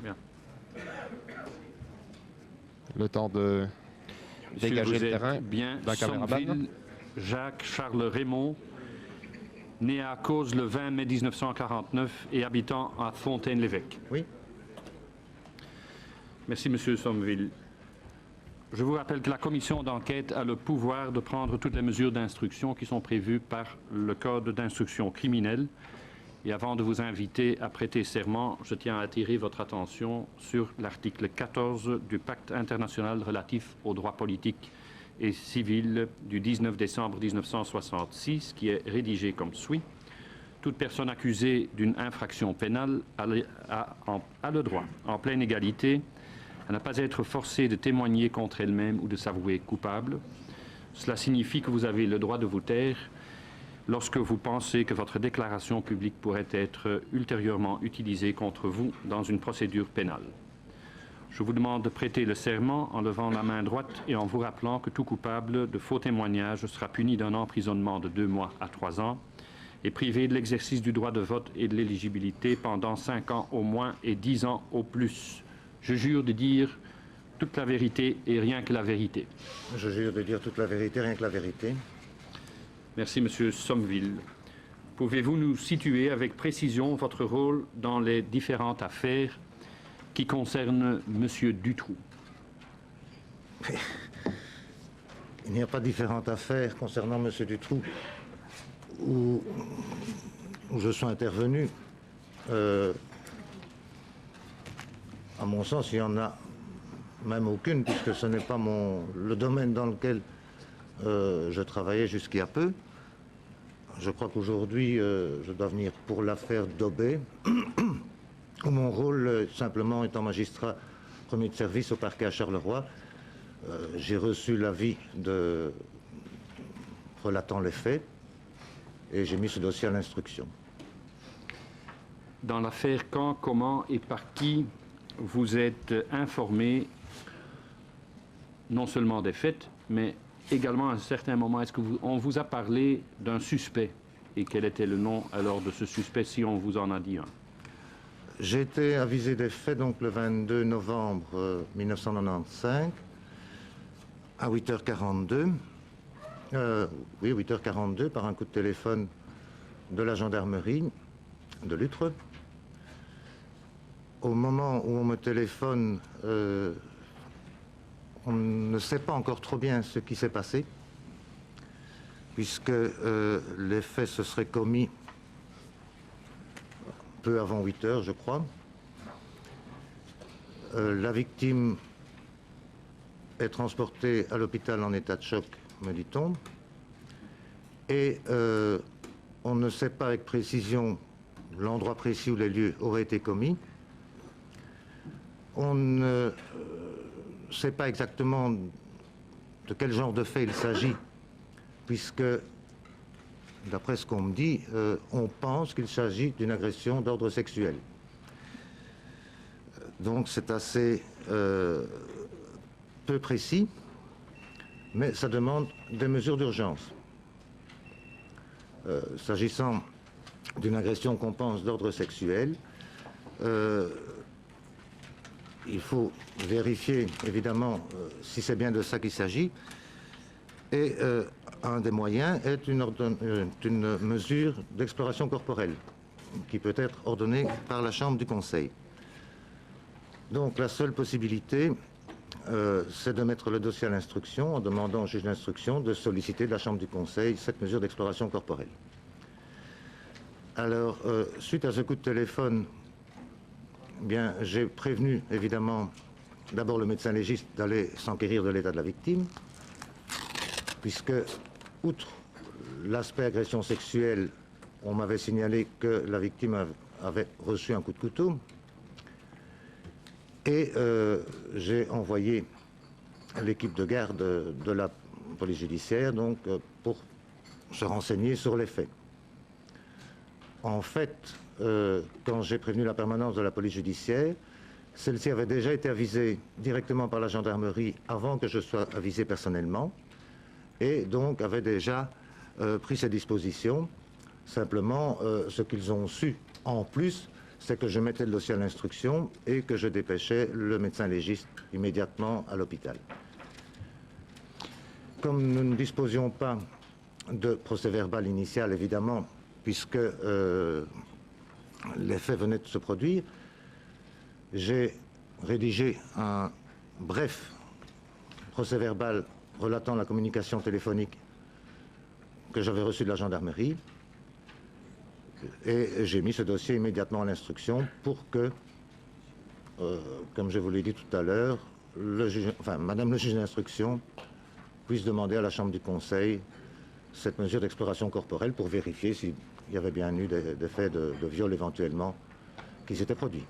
Bien. Le temps de dégager le terrain bien d'un caméraman. Sommeville, Jacques-Charles Raymond, né à Causes le 20 mai 1949 et habitant à Fontaine-l'Évêque. Oui. Merci, Monsieur Sommeville. Je vous rappelle que la commission d'enquête a le pouvoir de prendre toutes les mesures d'instruction qui sont prévues par le Code d'instruction criminelle. Et avant de vous inviter à prêter serment, je tiens à attirer votre attention sur l'article 14 du Pacte international relatif aux droits politiques et civils du 19 décembre 1966, qui est rédigé comme suit. Toute personne accusée d'une infraction pénale a le droit, en pleine égalité, à ne pas être forcée de témoigner contre elle-même ou de s'avouer coupable. Cela signifie que vous avez le droit de vous taire lorsque vous pensez que votre déclaration publique pourrait être ultérieurement utilisée contre vous dans une procédure pénale. Je vous demande de prêter le serment en levant la main droite et en vous rappelant que tout coupable de faux témoignage sera puni d'un emprisonnement de 2 mois à 3 ans et privé de l'exercice du droit de vote et de l'éligibilité pendant 5 ans au moins et 10 ans au plus. Je jure de dire toute la vérité et rien que la vérité. Je jure de dire toute la vérité, rien que la vérité. Merci, Monsieur Sommeville. Pouvez-vous nous situer avec précision votre rôle dans les différentes affaires qui concernent Monsieur Dutroux? Il n'y a pas différentes affaires concernant Monsieur Dutroux où je suis intervenu. À mon sens, il n'y en a même aucune, puisque ce n'est pas le domaine dans lequel je travaillais jusqu'il y a peu. Je crois qu'aujourd'hui, je dois venir pour l'affaire Daubet, où mon rôle, simplement étant magistrat premier de service au parquet à Charleroi, j'ai reçu l'avis relatant les faits et j'ai mis ce dossier à l'instruction. Dans l'affaire, quand, comment et par qui vous êtes informé non seulement des faits, mais également à un certain moment, est-ce qu'on vous a parlé d'un suspect? Et quel était le nom alors de ce suspect, si on vous en a dit un? J'ai été avisé des faits donc le 22 novembre 1995 à 8h42. Oui, 8h42 par un coup de téléphone de la gendarmerie de Lutre. Au moment où on me téléphone, on ne sait pas encore trop bien ce qui s'est passé, puisque les faits se seraient commis peu avant 8 heures, je crois. La victime est transportée à l'hôpital en état de choc, me dit-on, et on ne sait pas avec précision l'endroit précis où les lieux auraient été commis. On ne sait pas exactement de quel genre de fait il s'agit, puisque, d'après ce qu'on me dit, on pense qu'il s'agit d'une agression d'ordre sexuel. Donc c'est assez peu précis, mais ça demande des mesures d'urgence. S'agissant d'une agression qu'on pense d'ordre sexuel, il faut vérifier évidemment si c'est bien de ça qu'il s'agit, et un des moyens est une mesure d'exploration corporelle qui peut être ordonnée par la Chambre du Conseil. Donc la seule possibilité, c'est de mettre le dossier à l'instruction en demandant au juge d'instruction de solliciter de la Chambre du Conseil cette mesure d'exploration corporelle. Alors, suite à ce coup de téléphone, bien, j'ai prévenu évidemment d'abord le médecin légiste d'aller s'enquérir de l'état de la victime, puisque, outre l'aspect agression sexuelle, on m'avait signalé que la victime avait reçu un coup de couteau. Et j'ai envoyé l'équipe de garde de la police judiciaire donc, pour se renseigner sur les faits. En fait, quand j'ai prévenu la permanence de la police judiciaire, celle-ci avait déjà été avisée directement par la gendarmerie avant que je sois avisé personnellement, et donc avait déjà pris ses dispositions. Simplement, ce qu'ils ont su en plus, c'est que je mettais le dossier à l'instruction et que je dépêchais le médecin légiste immédiatement à l'hôpital. Comme nous ne disposions pas de procès-verbal initial, évidemment, puisque les faits venaient de se produire, j'ai rédigé un bref procès-verbal relatant la communication téléphonique que j'avais reçue de la gendarmerie, et j'ai mis ce dossier immédiatement à l'instruction pour que, comme je vous l'ai dit tout à l'heure, Madame le juge d'instruction puisse demander à la Chambre du Conseil cette mesure d'exploration corporelle pour vérifier s'il y avait bien eu des faits de viol éventuellement qui s'étaient produits.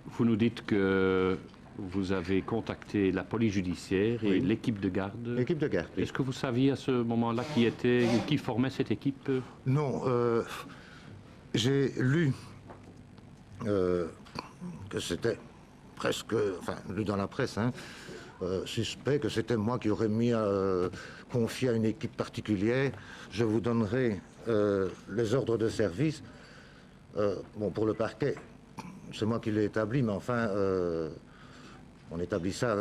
Vous nous dites que vous avez contacté la police judiciaire et Oui. l'équipe de garde. L'équipe de garde. Oui. Est-ce que vous saviez à ce moment-là qui formait cette équipe? Non, j'ai lu que c'était presque, lu dans la presse, suspect que c'était moi qui aurais confié à une équipe particulière. Je vous donnerai les ordres de service. Bon, pour le parquet, c'est moi qui l'ai établi, mais enfin, on établit ça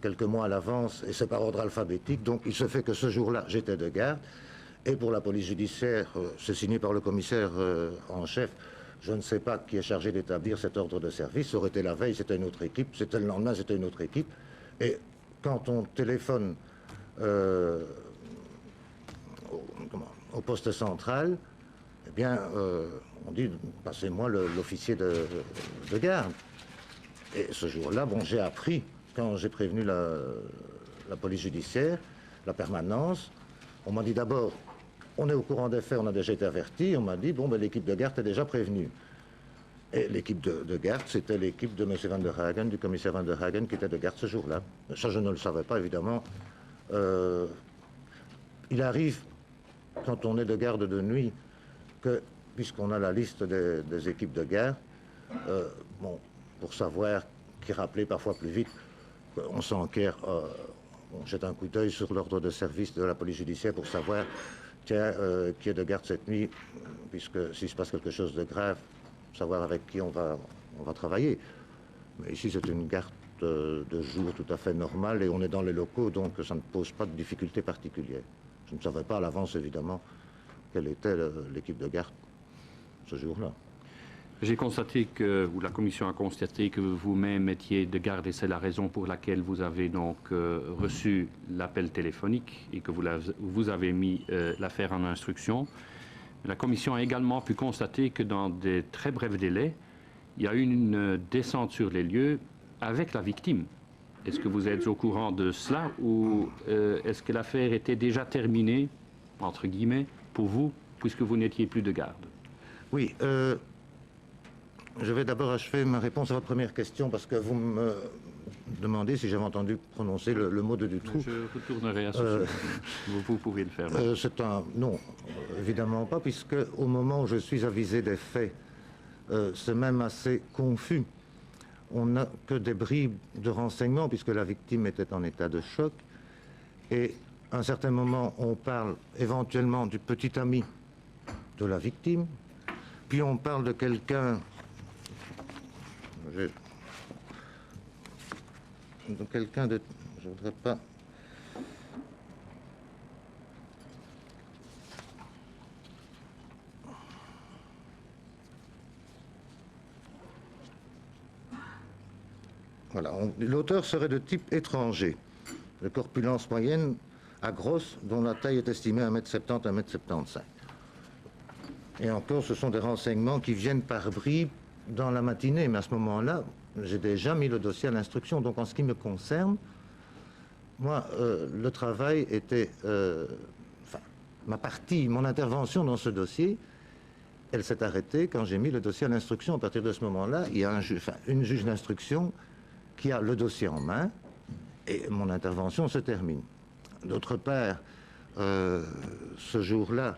quelques mois à l'avance et c'est par ordre alphabétique. Donc, il se fait que ce jour-là, j'étais de garde. Et pour la police judiciaire, c'est signé par le commissaire en chef. Je ne sais pas qui est chargé d'établir cet ordre de service. Ça aurait été la veille, c'était une autre équipe. C'était le lendemain, c'était une autre équipe. Et quand on téléphone au poste central, eh bien, on dit, passez-moi l'officier de garde. Et ce jour-là, bon, j'ai appris, quand j'ai prévenu la police judiciaire, la permanence, on m'a dit d'abord, on est au courant des faits, on a déjà été averti. On m'a dit, bon, ben, l'équipe de garde est déjà prévenue. Et l'équipe de garde, c'était l'équipe de M. Van der Hagen, du commissaire Van der Hagen, qui était de garde ce jour-là. Ça, je ne le savais pas, évidemment. Il arrive, quand on est de garde de nuit, que, puisqu'on a la liste des équipes de garde, bon, pour savoir qui rappelait parfois plus vite, on s'enquiert, on jette un coup d'œil sur l'ordre de service de la police judiciaire pour savoir tiens, qui est de garde cette nuit, puisque s'il se passe quelque chose de grave, savoir avec qui on va travailler. Mais ici, c'est une garde de jour tout à fait normale et on est dans les locaux, donc ça ne pose pas de difficultés particulières. Je ne savais pas à l'avance, évidemment, quelle était l'équipe de garde ce jour-là. J'ai constaté ou la commission a constaté que vous-même étiez de garde et c'est la raison pour laquelle vous avez donc reçu l'appel téléphonique et que vous avez mis l'affaire en instruction. La commission a également pu constater que dans des très brefs délais, il y a eu une descente sur les lieux avec la victime. Est-ce que vous êtes au courant de cela ou est-ce que l'affaire était déjà terminée, entre guillemets, pour vous, puisque vous n'étiez plus de garde? Oui, je vais d'abord achever ma réponse à votre première question parce que vous me demandez si j'avais entendu prononcer le mot de Dutroux. Je retournerai à ce sujet. Vous pouvez le faire. Non, évidemment pas, puisque au moment où je suis avisé des faits, c'est même assez confus. On n'a que des bribes de renseignements puisque la victime était en état de choc. Et à un certain moment, on parle éventuellement du petit ami de la victime, puis on parle de quelqu'un... Je voudrais pas... Voilà, l'auteur serait de type étranger, de corpulence moyenne à grosse, dont la taille est estimée à 1m70, 1m75. Et encore, ce sont des renseignements qui viennent par bribes dans la matinée, mais à ce moment-là, j'ai déjà mis le dossier à l'instruction. Donc en ce qui me concerne, moi, le travail était... ma partie, mon intervention dans ce dossier, elle s'est arrêtée quand j'ai mis le dossier à l'instruction. À partir de ce moment-là, il y a une juge d'instruction qui a le dossier en main et mon intervention se termine. D'autre part, ce jour-là,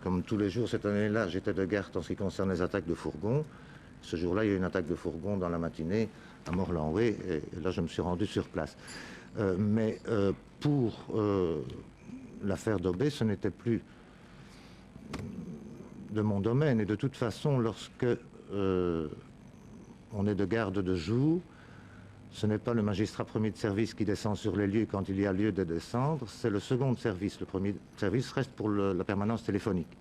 comme tous les jours cette année-là, j'étais de garde en ce qui concerne les attaques de fourgons. Ce jour-là, il y a eu une attaque de fourgon dans la matinée à Morlanway, et là, je me suis rendu sur place. Mais pour l'affaire d'Aubé, ce n'était plus de mon domaine. Et de toute façon, lorsque on est de garde de jour, ce n'est pas le magistrat premier de service qui descend sur les lieux quand il y a lieu de descendre, c'est le second de service. Le premier service reste pour la permanence téléphonique.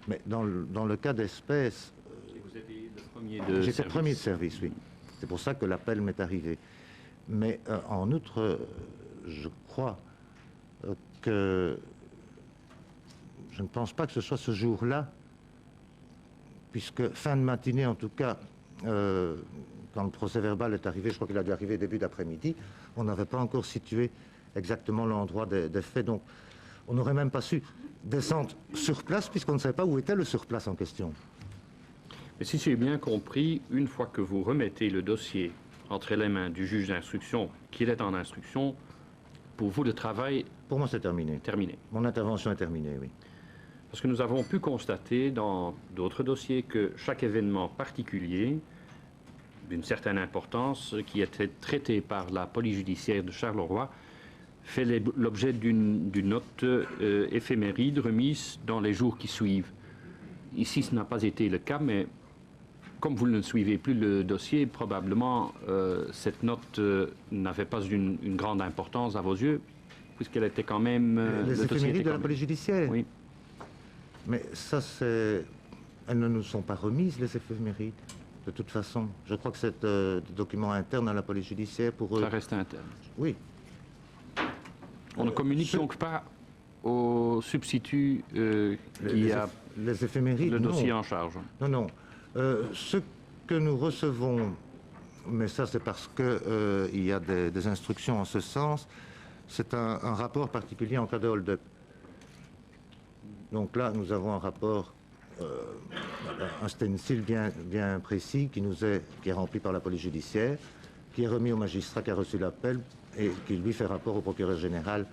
Mais dans le cas d'espèce... Vous étiez le premier de J'étais service. premier de service, oui. C'est pour ça que l'appel m'est arrivé. Mais en outre, je crois que je ne pense pas que ce soit ce jour-là, puisque fin de matinée, en tout cas, quand le procès-verbal est arrivé, je crois qu'il a dû arriver début d'après-midi, on n'avait pas encore situé exactement l'endroit des faits. Donc, on n'aurait même pas su descendre sur place, puisqu'on ne savait pas où était le surplace en question. Mais si j'ai bien compris, une fois que vous remettez le dossier entre les mains du juge d'instruction, qu'il est en instruction, pour vous, le travail Pour moi, c'est terminé. est terminé. Mon intervention est terminée, oui. Parce que nous avons pu constater dans d'autres dossiers que chaque événement particulier, d'une certaine importance, qui était traité par la police judiciaire de Charleroi, fait l'objet d'une note éphéméride remise dans les jours qui suivent. Ici, ce n'a pas été le cas, mais comme vous ne suivez plus le dossier, probablement cette note n'avait pas une grande importance à vos yeux, puisqu'elle était quand même... Les éphémérides de la police judiciaire. Oui. Mais ça, c'est... Elles ne nous sont pas remises, les éphémérides, de toute façon. Je crois que c'est des documents internes à la police judiciaire pour eux. Ça reste interne. Oui. On ne communique donc pas au substitut qui a Les éphémérides, le dossier non. en charge. Non, non. Ce que nous recevons, mais ça c'est parce qu'il y a des instructions en ce sens, c'est un rapport particulier en cas de hold-up. Donc là, nous avons un rapport, un stencil bien précis qui est rempli par la police judiciaire, qui est remis au magistrat qui a reçu l'appel et qui lui fait rapport au procureur général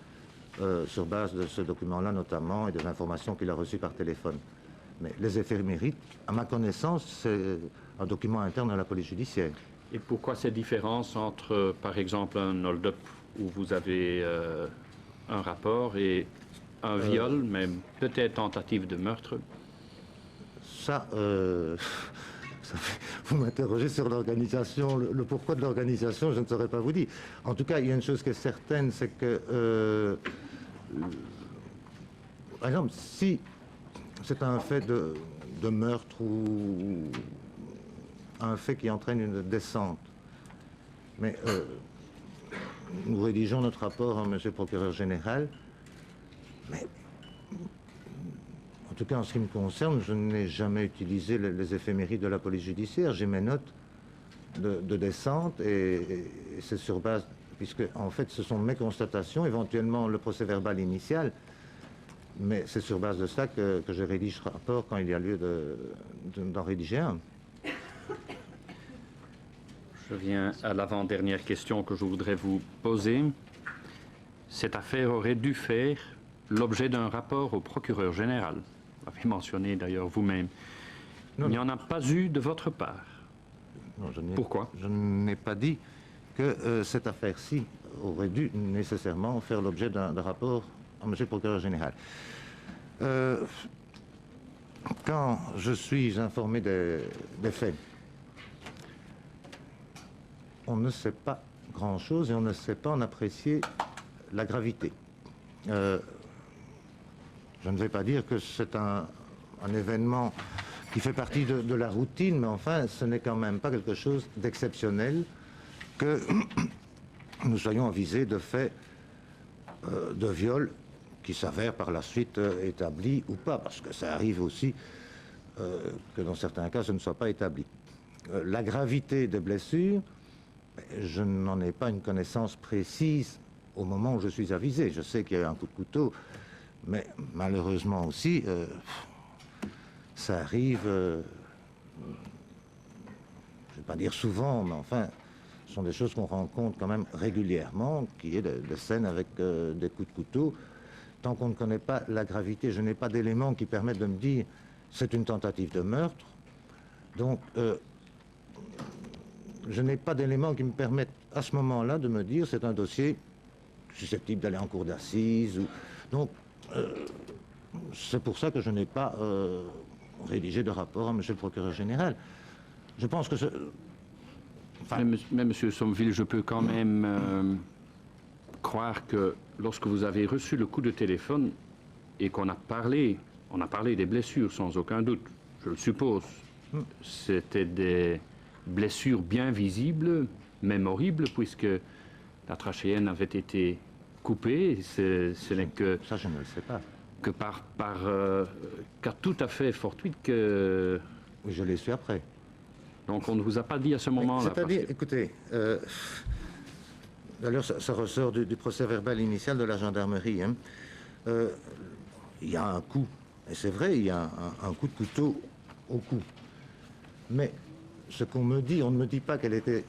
sur base de ce document-là notamment et des informations qu'il a reçues par téléphone. Mais les éphémérides, à ma connaissance, c'est un document interne à la police judiciaire. Et pourquoi cette différence entre, par exemple, un hold-up où vous avez un rapport et un viol, même peut-être tentative de meurtre? Ça, vous m'interrogez sur l'organisation, le pourquoi de l'organisation, je ne saurais pas vous dire. En tout cas, il y a une chose qui est certaine, c'est que, par exemple, si c'est un fait de meurtre ou un fait qui entraîne une descente, mais nous rédigeons notre rapport à M. le procureur général, mais en tout cas en ce qui me concerne, je n'ai jamais utilisé les éphémérides de la police judiciaire. J'ai mes notes de descente et c'est sur base, puisque en fait ce sont mes constatations, éventuellement le procès-verbal initial, mais c'est sur base de ça que je rédige ce rapport quand il y a lieu d'en rédiger un. Je viens à l'avant-dernière question que je voudrais vous poser. Cette affaire aurait dû faire l'objet d'un rapport au procureur général. Vous l'avez mentionné d'ailleurs vous-même. Il n'y en a pas eu de votre part. Non, Pourquoi? Je n'ai pas dit que cette affaire-ci aurait dû nécessairement faire l'objet d'un rapport à M. le procureur général. Quand je suis informé des faits, on ne sait pas grand-chose et on ne sait pas en apprécier la gravité. Je ne vais pas dire que c'est un événement qui fait partie de la routine, mais enfin, ce n'est quand même pas quelque chose d'exceptionnel que nous soyons avisés de faits de viol qui s'avèrent par la suite établis ou pas, parce que ça arrive aussi que dans certains cas, ce ne soit pas établi. La gravité des blessures, je n'en ai pas une connaissance précise au moment où je suis avisé. Je sais qu'il y a eu un coup de couteau, mais malheureusement aussi, ça arrive, je ne vais pas dire souvent, mais enfin, ce sont des choses qu'on rencontre quand même régulièrement, qui est des scènes avec des coups de couteau tant qu'on ne connaît pas la gravité. Je n'ai pas d'éléments qui permettent de me dire c'est une tentative de meurtre. Donc, je n'ai pas d'éléments qui me permettent à ce moment-là de me dire c'est un dossier susceptible d'aller en cour d'assises. Donc, c'est pour ça que je n'ai pas rédigé de rapport à monsieur le procureur général. Je pense que... Mais monsieur Somville, je peux quand même croire que lorsque vous avez reçu le coup de téléphone et qu'on a parlé, on a parlé des blessures sans aucun doute, je le suppose. C'était des blessures bien visibles, même horribles, puisque la trachéenne avait été coupée. Ce n'est que... Ça, je ne le sais pas. Que par cas tout à fait fortuit que... Oui, je l'ai su après. Donc on ne vous a pas dit à ce moment-là. C'est-à-dire, écoutez, d'ailleurs ça ressort du procès verbal initial de la gendarmerie. Hein. Il y a un coup, et c'est vrai, il y a un coup de couteau au cou. Mais ce qu'on me dit, on ne me dit pas qu'elle était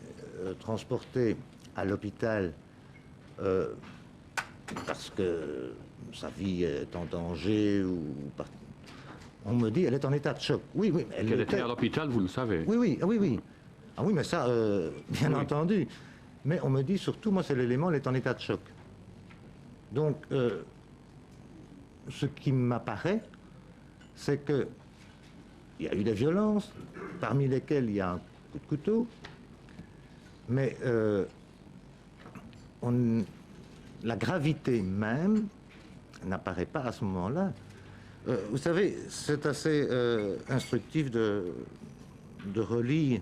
transportée à l'hôpital parce que sa vie est en danger ou on me dit qu'elle est en état de choc. Oui, oui. Qu'elle était à l'hôpital, vous le savez. Oui, oui, oui, oui. Ah oui, mais ça, bien entendu. Mais on me dit surtout, moi, c'est l'élément, elle est en état de choc. Donc, ce qui m'apparaît, c'est que il y a eu des violences, parmi lesquelles il y a un coup de couteau, mais la gravité même n'apparaît pas à ce moment-là. Vous savez, c'est assez instructif de relire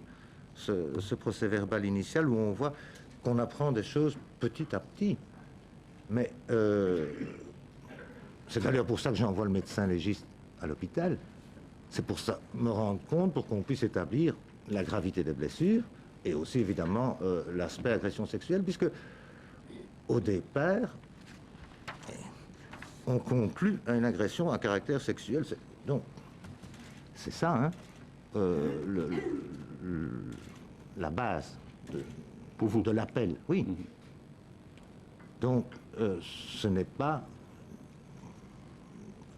ce procès verbal initial où on voit qu'on apprend des choses petit à petit. Mais c'est d'ailleurs pour ça que j'envoie le médecin légiste à l'hôpital. C'est pour ça, me rendre compte, pour qu'on puisse établir la gravité des blessures et aussi évidemment l'aspect agression sexuelle, puisque au départ, on conclut à une agression à caractère sexuel. Donc, c'est ça, hein, la base pour vous. De l'appel. Oui. Donc, ce n'est pas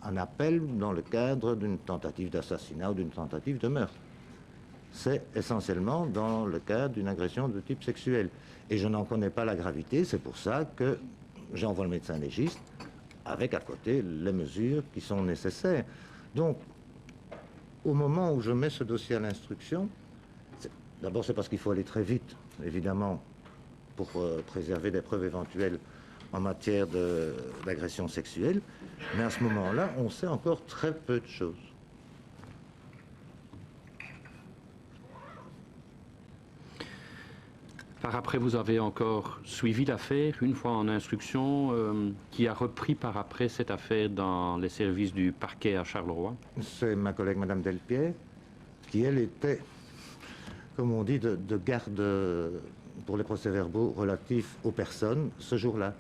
un appel dans le cadre d'une tentative d'assassinat ou d'une tentative de meurtre. C'est essentiellement dans le cadre d'une agression de type sexuel. Et je n'en connais pas la gravité, c'est pour ça que j'envoie le médecin légiste avec à côté les mesures qui sont nécessaires. Donc, au moment où je mets ce dossier à l'instruction, d'abord c'est parce qu'il faut aller très vite, évidemment, pour préserver des preuves éventuelles en matière d'agression sexuelle, mais à ce moment-là, on sait encore très peu de choses. Par après, vous avez encore suivi l'affaire, une fois en instruction, qui a repris par après cette affaire dans les services du parquet à Charleroi? C'est ma collègue Madame Delpierre, qui elle était, comme on dit, de garde pour les procès-verbaux relatifs aux personnes ce jour-là.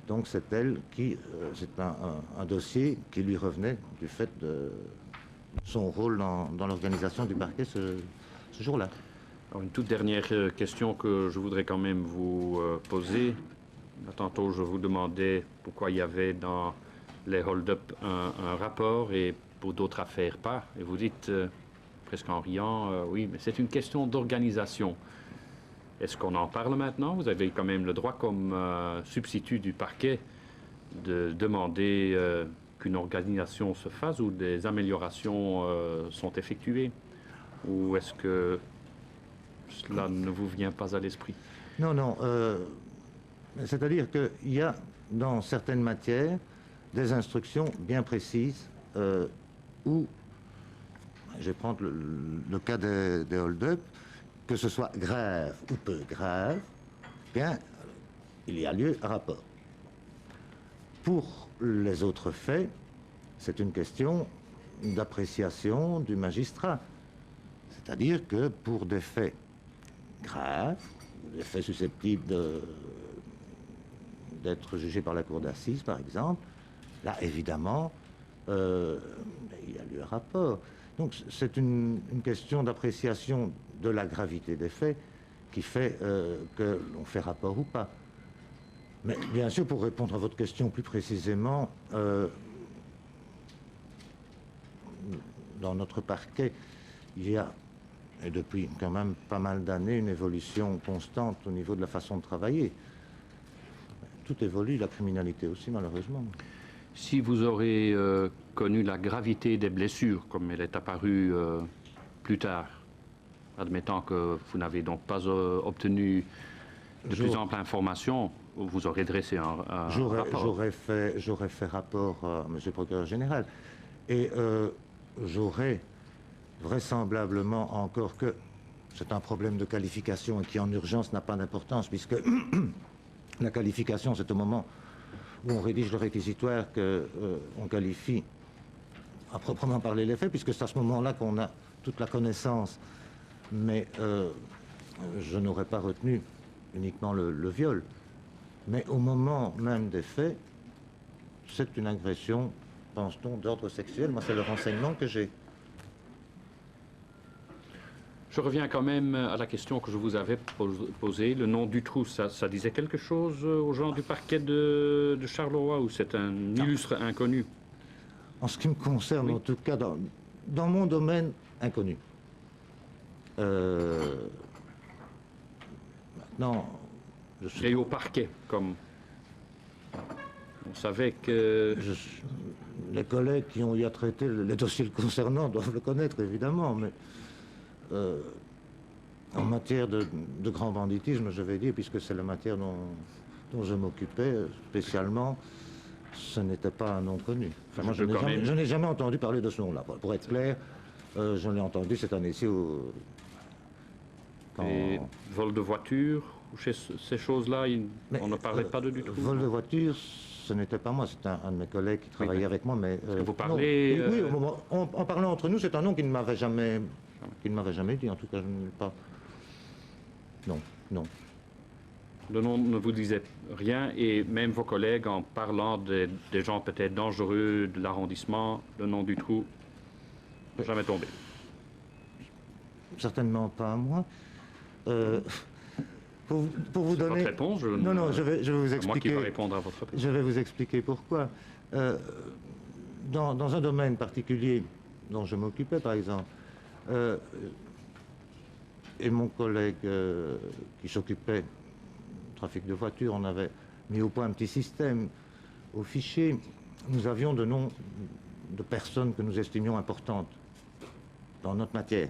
Donc c'est elle qui, c'est un dossier qui lui revenait du fait de son rôle dans l'organisation du parquet ce jour-là. Alors, une toute dernière question que je voudrais quand même vous poser. Tantôt, je vous demandais pourquoi il y avait dans les hold-up un rapport et pour d'autres affaires pas. Et vous dites, presque en riant, oui, mais c'est une question d'organisation. Est-ce qu'on en parle maintenant? Vous avez quand même le droit, comme substitut du parquet, de demander qu'une organisation se fasse ou des améliorations sont effectuées? Ou est-ce que cela ne vous vient pas à l'esprit? Non, non. C'est-à-dire qu'il y a dans certaines matières des instructions bien précises où, je vais prendre le cas des hold-up, que ce soit grave ou peu grave, bien, il y a lieu à rapport. Pour les autres faits, c'est une question d'appréciation du magistrat. C'est-à-dire que pour des faits graves, des faits susceptibles d'être jugés par la cour d'assises, par exemple, là, évidemment, il y a lieu à rapport. Donc, c'est une question d'appréciation de la gravité des faits qui fait que l'on fait rapport ou pas. Mais bien sûr, pour répondre à votre question plus précisément, dans notre parquet, il y a, et depuis quand même pas mal d'années, une évolution constante au niveau de la façon de travailler. Tout évolue, la criminalité aussi, malheureusement. Si vous aurez connu la gravité des blessures, comme elle est apparue plus tard, admettant que vous n'avez donc pas obtenu de plus ample information, vous aurez dressé un rapport. J'aurais fait rapport à M. le procureur général. Et j'aurais vraisemblablement encore que c'est un problème de qualification et qui en urgence n'a pas d'importance, puisque la qualification, c'est au moment où on rédige le réquisitoire qu'on qualifie à proprement parler les faits, puisque c'est à ce moment-là qu'on a toute la connaissance. Mais je n'aurais pas retenu uniquement le viol. Mais au moment même des faits, c'est une agression, pense-t-on, d'ordre sexuel. Moi, c'est le renseignement que j'ai. Je reviens quand même à la question que je vous avais posée. Le nom Dutroux, ça disait quelque chose aux gens du parquet de Charleroi, ou c'est un illustre inconnu? En ce qui me concerne, oui. En tout cas, dans mon domaine, inconnu. Maintenant, et au parquet, comme on savait que... Les collègues qui ont eu à traiter les dossiers le concernant doivent le connaître, évidemment, mais en matière de grand banditisme, je vais dire, puisque c'est la matière dont je m'occupais spécialement, ce n'était pas un nom connu. Enfin, moi, je n'ai jamais entendu parler de ce nom-là. Pour être clair, je l'ai entendu cette année-ci Et vol de voiture, ces choses-là, on ne parlait pas de du tout. Vol de voiture, ce n'était pas moi, c'est un de mes collègues qui travaillait avec moi. Mais vous parlez... Non, oui, en parlant entre nous, c'est un nom qui ne m'avait jamais dit, en tout cas, je ne pas... Non. Le nom ne vous disait rien, et même vos collègues, en parlant des gens peut-être dangereux de l'arrondissement, le nom du trou n'est jamais tombé. Certainement pas à moi. Pour vous donner... Votre réponse, Non, je vais vous expliquer... Moi qui vais répondre à votre réponse. Je vais vous expliquer pourquoi. Dans un domaine particulier dont je m'occupais, par exemple, et mon collègue qui s'occupait du trafic de voitures, on avait mis au point un petit système. Au fichier, nous avions de noms de personnes que nous estimions importantes dans notre matière.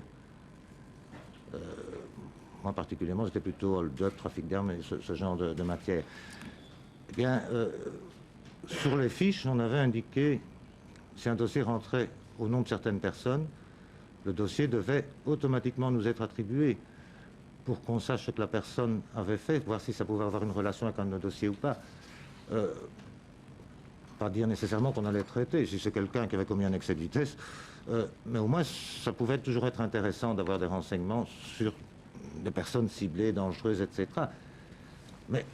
Moi particulièrement, c'était plutôt hold-up, trafic d'armes et ce genre de matière. Eh bien, sur les fiches, on avait indiqué, si un dossier rentrait au nom de certaines personnes, le dossier devait automatiquement nous être attribué pour qu'on sache ce que la personne avait fait, voir si ça pouvait avoir une relation avec un de nos dossiers ou pas. Pas dire nécessairement qu'on allait traiter, si c'est quelqu'un qui avait commis un excès de vitesse, mais au moins ça pouvait toujours être intéressant d'avoir des renseignements sur des personnes ciblées, dangereuses, etc. Mais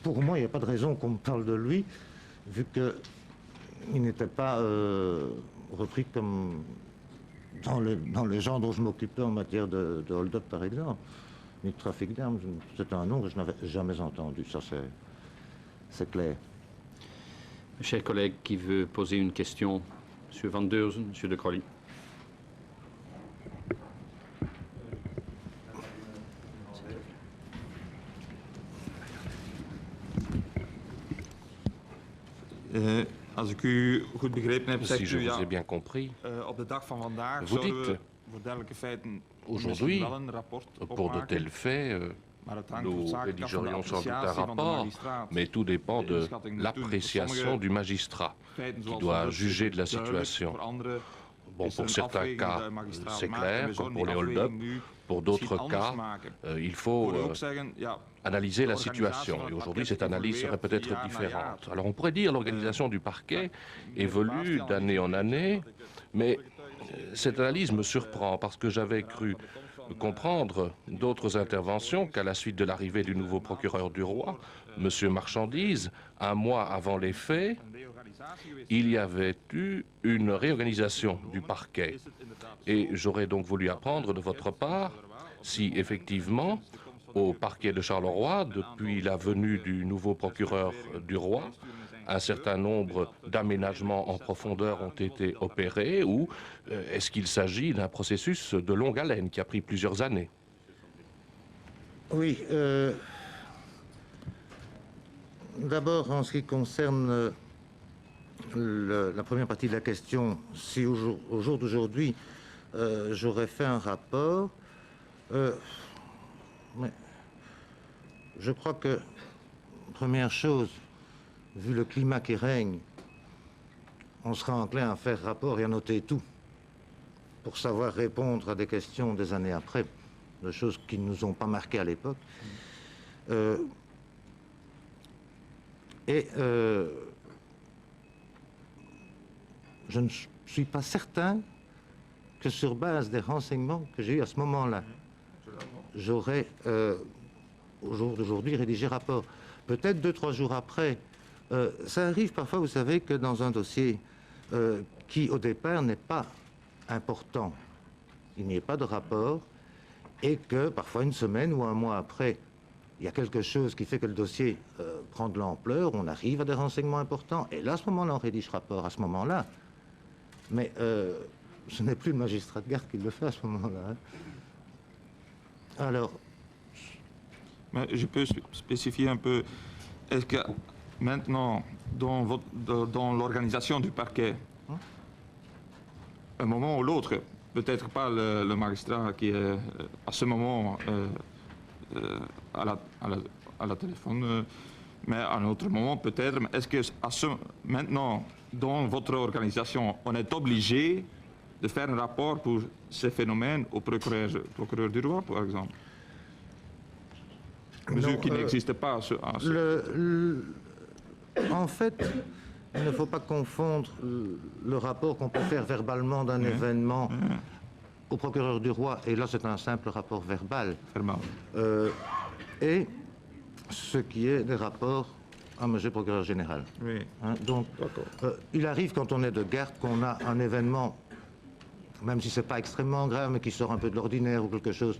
pour moi, il n'y a pas de raison qu'on me parle de lui, vu qu'il n'était pas repris comme dans les gens dont je m'occupais en matière de hold-up, par exemple, ni de trafic d'armes. C'est un nom que je n'avais jamais entendu, ça c'est clair. Cher collègue qui veut poser une question, M. Van Deurzen, M. De Crolly. Als ik u goed begrepen heb, zegt Si je u vous ai bien compris, op de dag van vandaag vous zouden dites, we voor dergelijke feiten aujourd'hui, wel een rapport pour de opmaken, tels faits, maar het hangt nous hoofdzakelijk af van de rédigerions sans doute un appréciatie van de rapport, magistraat. mais tout dépend de Inschatting moet doen. l'appréciation Sommige du magistrat feiten, qui zoals doit van juger de la duidelijk, situation. voor andere Bon, is er pour een certains afweging cas, die de magistraat c'est maakt, clair, en we comme zouden pour die les hold-up. afweging nu Pour misschien d'autres anders cas, maken. il We faut horen ook zeggen, ja, analyser la de situation. organisation Et van het aujourd'hui, parquet cette analyse serait évolueert peut-être jaar na différente. jaar. Alors on pourrait dire l'organisation du parquet évolue d'année en année, mais cette analyse me surprend parce que j'avais cru comprendre d'autres interventions qu'à la suite de l'arrivée du nouveau procureur du roi, M. Marchandise, un mois avant les faits, il y avait eu une réorganisation du parquet. Et j'aurais donc voulu apprendre de votre part si effectivement au parquet de Charleroi depuis la venue du nouveau procureur du roi. Un certain nombre d'aménagements en profondeur ont été opérés ou est-ce qu'il s'agit d'un processus de longue haleine qui a pris plusieurs années? Oui. D'abord, en ce qui concerne la première partie de la question, si au jour d'aujourd'hui, j'aurais fait un rapport, mais je crois que, première chose, vu le climat qui règne, on sera enclin à faire rapport et à noter tout pour savoir répondre à des questions des années après, de choses qui ne nous ont pas marquées à l'époque. Je ne suis pas certain que sur base des renseignements que j'ai eus à ce moment-là, j'aurais, au jour d'aujourd'hui, rédigé rapport. Peut-être 2-3 jours après. Ça arrive parfois, vous savez, que dans un dossier qui, au départ, n'est pas important, il n'y ait pas de rapport, et que parfois une semaine ou un mois après, il y a quelque chose qui fait que le dossier prend de l'ampleur, on arrive à des renseignements importants, et là, à ce moment-là, on rédige rapport, à ce moment-là. Mais ce n'est plus le magistrat de garde qui le fait à ce moment-là. Hein. Alors... Mais je peux spécifier un peu. Est-ce que maintenant, dans l'organisation du parquet, un moment ou l'autre, peut-être pas le magistrat qui est à ce moment à la téléphone, mais à un autre moment peut-être, est-ce que maintenant, dans votre organisation, on est obligé de faire un rapport pour ces phénomènes au procureur du roi, par exemple? Mesure qui n'existe pas. En fait, il ne faut pas confondre le rapport qu'on peut faire verbalement d'un événement au procureur du roi, et là c'est un simple rapport verbal, et ce qui est des rapports à monsieur le procureur général. Oui. Hein, donc, il arrive quand on est de garde qu'on a un événement, même si ce n'est pas extrêmement grave, mais qui sort un peu de l'ordinaire ou quelque chose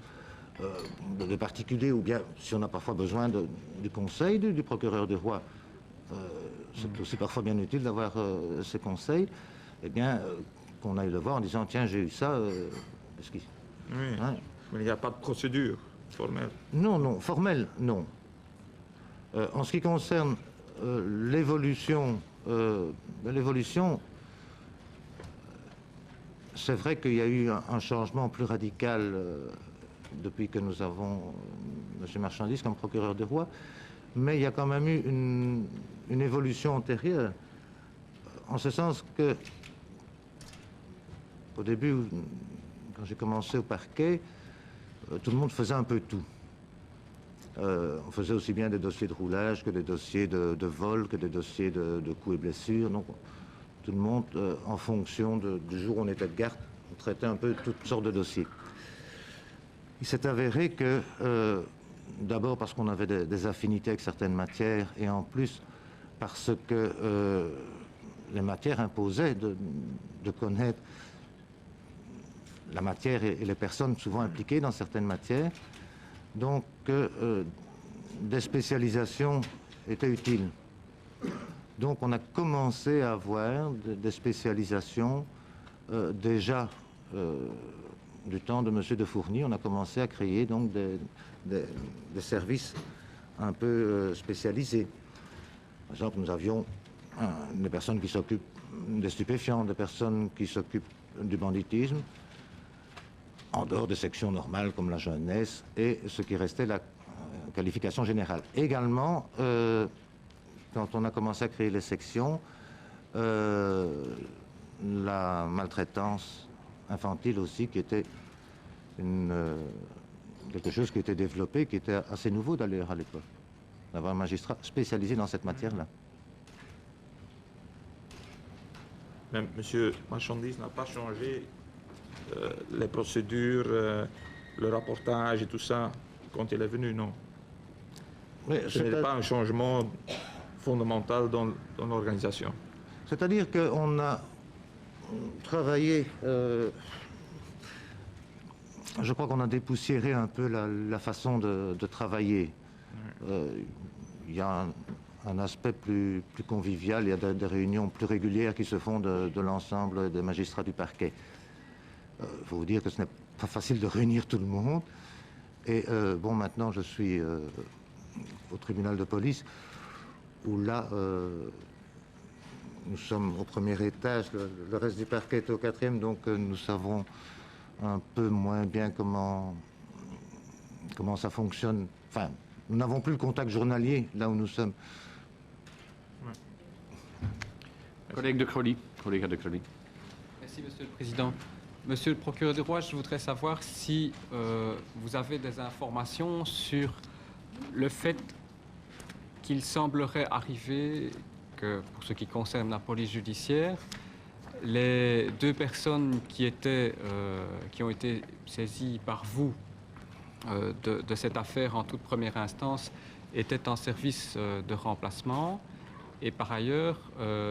de particulier, ou bien si on a parfois besoin du conseil du procureur du roi, c'est aussi parfois bien utile d'avoir ses conseils, eh bien, qu'on aille le voir en disant, tiens, j'ai eu ça, oui, hein? Mais il n'y a pas de procédure formelle. Non, formelle, non. En ce qui concerne l'évolution, c'est vrai qu'il y a eu un changement plus radical depuis que nous avons M. Marchandise comme procureur du roi, mais il y a quand même eu une évolution antérieure, en ce sens que, au début, quand j'ai commencé au parquet, tout le monde faisait un peu tout. On faisait aussi bien des dossiers de roulage que des dossiers de vol, que des dossiers de coups et blessures. Donc, tout le monde, en fonction du jour où on était de garde, on traitait un peu toutes sortes de dossiers. Il s'est avéré que, d'abord parce qu'on avait des affinités avec certaines matières, et en plus parce que les matières imposaient de connaître la matière et les personnes souvent impliquées dans certaines matières. Donc, des spécialisations étaient utiles. Donc, on a commencé à avoir des spécialisations déjà du temps de M. de Fourny. On a commencé à créer donc des services un peu spécialisés. Par exemple, nous avions des personnes qui s'occupent des stupéfiants, des personnes qui s'occupent du banditisme, en dehors des sections normales comme la jeunesse et ce qui restait la qualification générale. Également, quand on a commencé à créer les sections, la maltraitance infantile aussi, qui était quelque chose qui était développé, qui était assez nouveau d'ailleurs à l'époque, d'avoir un magistrat spécialisé dans cette matière-là. Même M. Marchandise n'a pas changé les procédures, le rapportage et tout ça quand il est venu, non? Ce n'est pas un changement fondamental dans l'organisation. C'est-à-dire qu'on a travaillé je crois qu'on a dépoussiéré un peu la façon de travailler. Il y a un aspect plus convivial, il y a des réunions plus régulières qui se font de l'ensemble des magistrats du parquet. Il faut vous dire que ce n'est pas facile de réunir tout le monde. Et bon, maintenant je suis au tribunal de police, où là, nous sommes au premier étage, le reste du parquet est au quatrième, donc nous savons un peu moins bien comment ça fonctionne. Enfin, nous n'avons plus le contact journalier là où nous sommes. Collègue de Crolly. Collègue de Crolly. Merci, Monsieur le Président. Monsieur le procureur du roi, je voudrais savoir si vous avez des informations sur le fait qu'il semblerait arriver que, pour ce qui concerne la police judiciaire, les 2 personnes qui ont été saisies par vous de cette affaire en toute première instance étaient en service de remplacement, et par ailleurs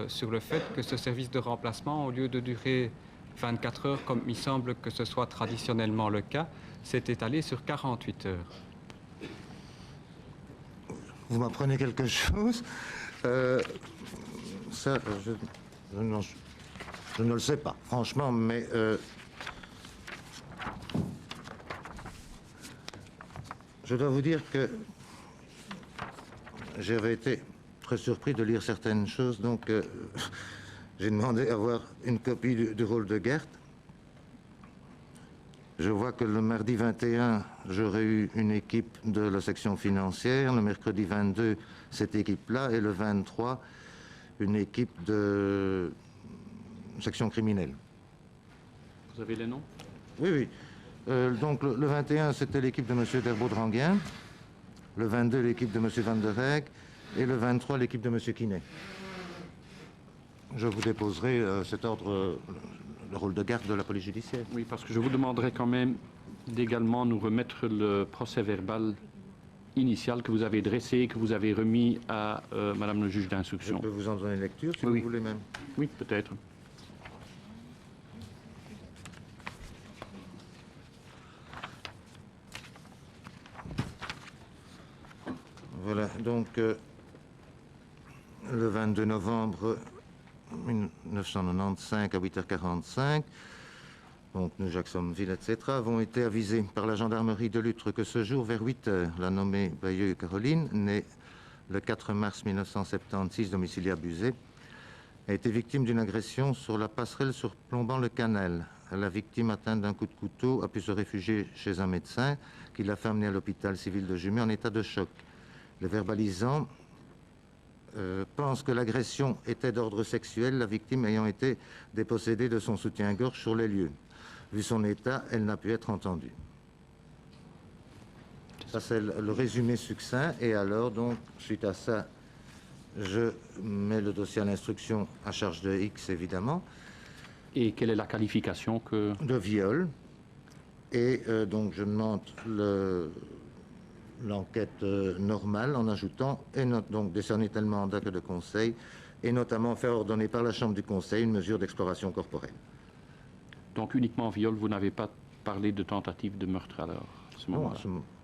sur le fait que ce service de remplacement, au lieu de durer 24 heures, comme il semble que ce soit traditionnellement le cas, s'est étalé sur 48 heures. Vous m'apprenez quelque chose? Ça, je ne le sais pas, franchement, mais je dois vous dire que j'avais été très surpris de lire certaines choses, donc j'ai demandé à avoir une copie du rôle de garde. Je vois que le mardi 21, j'aurai eu une équipe de la section financière, le mercredi 22, cette équipe-là, et le 23, une équipe de section criminelle. Vous avez les noms? Oui, oui. Donc le 21, c'était l'équipe de M. Derbaud-Dranguin, le 22, l'équipe de M. Van der Reyck, et le 23, l'équipe de M. Quinet. Je vous déposerai cet ordre, le rôle de garde de la police judiciaire. Oui, parce que je vous demanderai quand même d'également nous remettre le procès-verbal initial que vous avez dressé et que vous avez remis à Madame le juge Je d'instruction. peux vous en donner lecture si Oui. vous voulez même. Oui, peut-être. Voilà, donc le 22 novembre 1995 à 8h45, donc nous, Jacques-Sommeville, etc., avons été avisés par la gendarmerie de Lutre que ce jour, vers 8h, la nommée Bayeux Caroline, née le 4 mars 1976, domiciliée à Buzet, a été victime d'une agression sur la passerelle surplombant le canal. La victime, atteinte d'un coup de couteau, a pu se réfugier chez un médecin qui l'a fait amener à l'hôpital civil de Jumet en état de choc. Le verbalisant pense que l'agression était d'ordre sexuel, la victime ayant été dépossédée de son soutien-gorge sur les lieux. Vu son état, elle n'a pu être entendue. Ça, c'est le résumé succinct. Et alors, donc, suite à ça, je mets le dossier à l'instruction à charge de X, évidemment. Et quelle est la qualification que... De viol. Et donc, je demande l'enquête normale en ajoutant, donc décerner tel mandat que de conseil, et notamment faire ordonner par la Chambre du Conseil une mesure d'exploration corporelle. Donc uniquement viol, vous n'avez pas parlé de tentative de meurtre alors, à ce moment-là?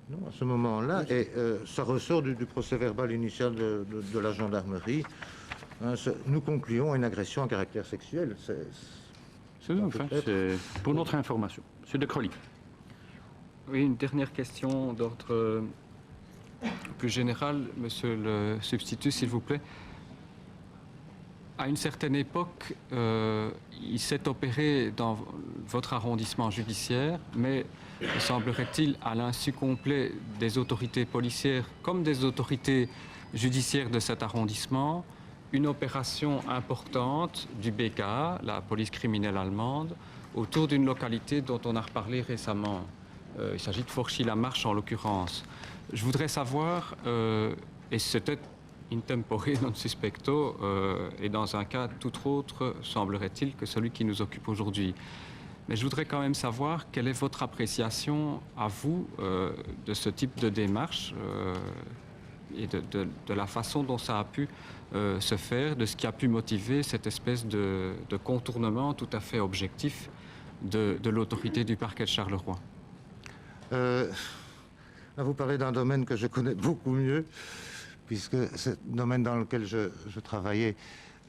Non, à ce moment-là, et ça ressort du procès-verbal initial de la gendarmerie. Hein, nous concluons à une agression à caractère sexuel. C'est pour notre information. Monsieur de Crolly. Oui, une dernière question d'ordre plus général, monsieur le substitut, s'il vous plaît. À une certaine époque, il s'est opéré dans votre arrondissement judiciaire, mais semblerait-il, à l'insu complet des autorités policières comme des autorités judiciaires de cet arrondissement, une opération importante du BKA, la police criminelle allemande, autour d'une localité dont on a reparlé récemment. Il s'agit de Forchy-la-Marche en l'occurrence. Je voudrais savoir, et c'était in tempore non suspecto, et dans un cas tout autre, semblerait-il, que celui qui nous occupe aujourd'hui. Mais je voudrais quand même savoir quelle est votre appréciation à vous de ce type de démarche et de la façon dont ça a pu se faire, de ce qui a pu motiver cette espèce de contournement tout à fait objectif de l'autorité du parquet de Charleroi. Là, vous parlez d'un domaine que je connais beaucoup mieux, puisque c'est le domaine dans lequel je travaillais.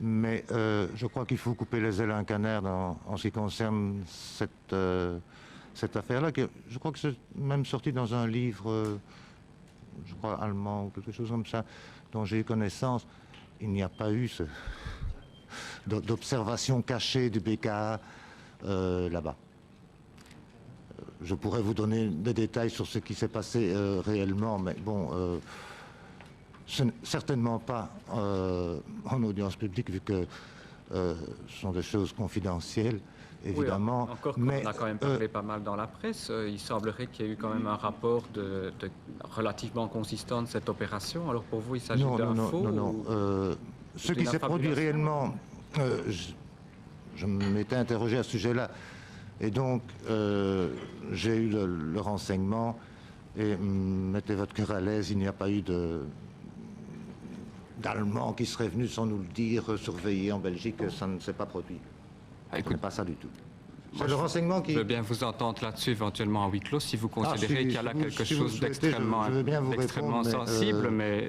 Mais je crois qu'il faut couper les ailes à un canard en ce qui concerne cette affaire-là. Je crois que c'est même sorti dans un livre, je crois allemand ou quelque chose comme ça, dont j'ai eu connaissance. Il n'y a pas eu d'observation cachée du BKA là-bas. Je pourrais vous donner des détails sur ce qui s'est passé réellement, mais bon, ce n'est certainement pas en audience publique, vu que ce sont des choses confidentielles, évidemment. Oui, encore, mais on a quand même parlé pas mal dans la presse. Il semblerait qu'il y ait eu quand même un rapport relativement consistant de cette opération. Alors pour vous, il s'agit d'un faux non. Ce qui s'est produit réellement, je m'étais interrogé à ce sujet-là. Et donc, j'ai eu le renseignement, et mettez votre cœur à l'aise, il n'y a pas eu d'Allemands qui seraient venus sans nous le dire, surveiller en Belgique, ça ne s'est pas produit. Ce n'est pas ça du tout. C'est le renseignement qui... Je veux bien vous entendre là-dessus, éventuellement en huis clos, si vous considérez qu'il y a là quelque si vous chose souhaitez, d'extrêmement je veux bien vous répondre, sensible, mais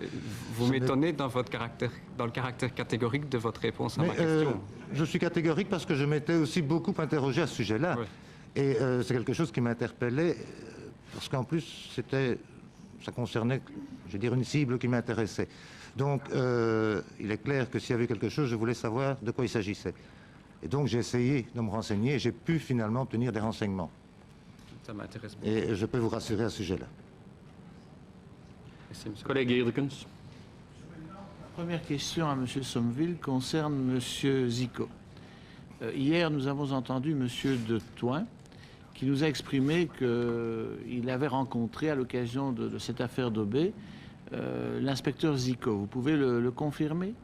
vous m'étonnez dans le caractère catégorique de votre réponse à ma question. Je suis catégorique parce que je m'étais aussi beaucoup interrogé à ce sujet-là. Oui. Et c'est quelque chose qui m'interpellait, parce qu'en plus, ça concernait, je veux dire, une cible qui m'intéressait. Donc, il est clair que s'il y avait quelque chose, je voulais savoir de quoi il s'agissait. Et donc, j'ai essayé de me renseigner et j'ai pu finalement obtenir des renseignements. Ça m'intéresse beaucoup. Et je peux vous rassurer à ce sujet-là. Merci, monsieur. Collègue Eerlikens. Première question à M. Somville concerne M. Zico. Hier, nous avons entendu M. de Thoin qui nous a exprimé qu'il avait rencontré à l'occasion de cette affaire d'Aubé l'inspecteur Zico. Vous pouvez le confirmer?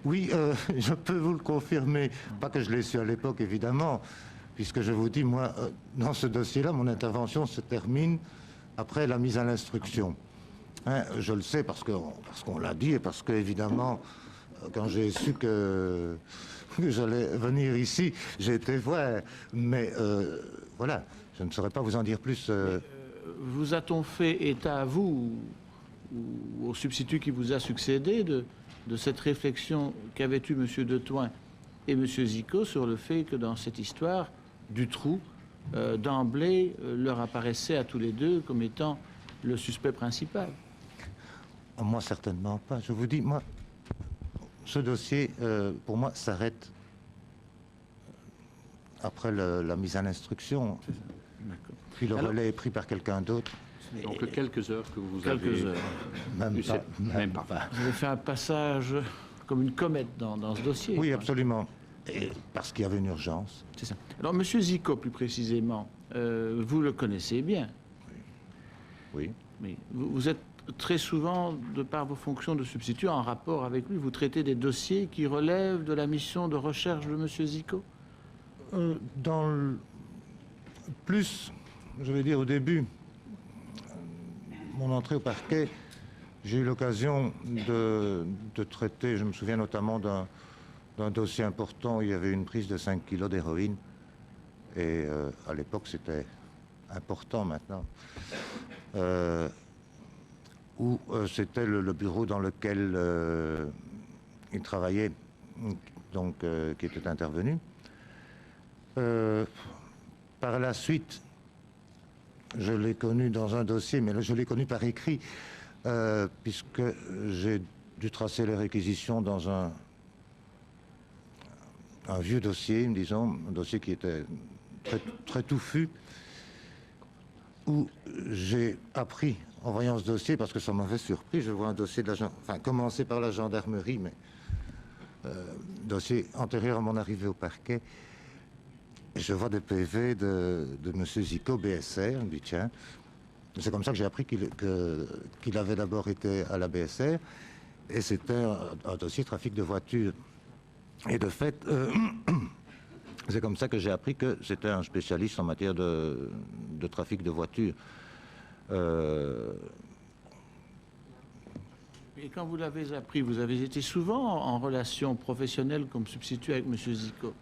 Oui, je peux vous le confirmer. Pas que je l'ai su à l'époque, évidemment, puisque je vous dis, moi, dans ce dossier-là, mon intervention se termine après la mise à l'instruction. Hein, je le sais parce qu'on l'a dit et parce que, évidemment, quand j'ai su que j'allais venir ici, j'ai été voir. Mais voilà, je ne saurais pas vous en dire plus. Vous a-t-on fait état à vous ou au substitut qui vous a succédé de cette réflexion qu'avaient eue M. de Thoin et M. Zico sur le fait que dans cette histoire du trou, d'emblée, leur apparaissait à tous les deux comme étant le suspect principal? Moi, certainement pas. Je vous dis, moi, ce dossier, pour moi, s'arrête après la mise à l'instruction. Puis le relais est pris par quelqu'un d'autre. Donc quelques heures que vous Quelques avez... heures. Même pas. Vous avez fait un passage comme une comète dans ce dossier. Oui, quoi. absolument. Et parce qu'il y avait une urgence. C'est ça. Alors, M. Zico, plus précisément, vous le connaissez bien. Oui. Mais vous êtes très souvent, de par vos fonctions de substitut, en rapport avec lui. Vous traitez des dossiers qui relèvent de la mission de recherche de M. Zico? Plus, je vais dire au début, mon entrée au parquet, j'ai eu l'occasion de traiter, je me souviens notamment d'un dossier important où il y avait une prise de 5 kilos d'héroïne. Et à l'époque, c'était important maintenant. Où c'était le bureau dans lequel il travaillait, donc qui était intervenu. Par la suite, je l'ai connu dans un dossier, mais là, je l'ai connu par écrit, puisque j'ai dû tracer les réquisitions dans un vieux dossier, disons, un dossier qui était très touffu, où j'ai appris, en voyant ce dossier, parce que ça m'avait surpris, je vois un dossier de commencé par la gendarmerie, mais dossier antérieur à mon arrivée au parquet, et je vois des PV de M. Zico, BSR, je me dis tiens, c'est comme ça que j'ai appris qu'il avait d'abord été à la BSR, et c'était un dossier trafic de voitures. Et de fait, c'est comme ça que j'ai appris que c'était un spécialiste en matière de trafic de voitures. Et quand vous l'avez appris, vous avez été souvent en relation professionnelle comme substitut avec M. Zico?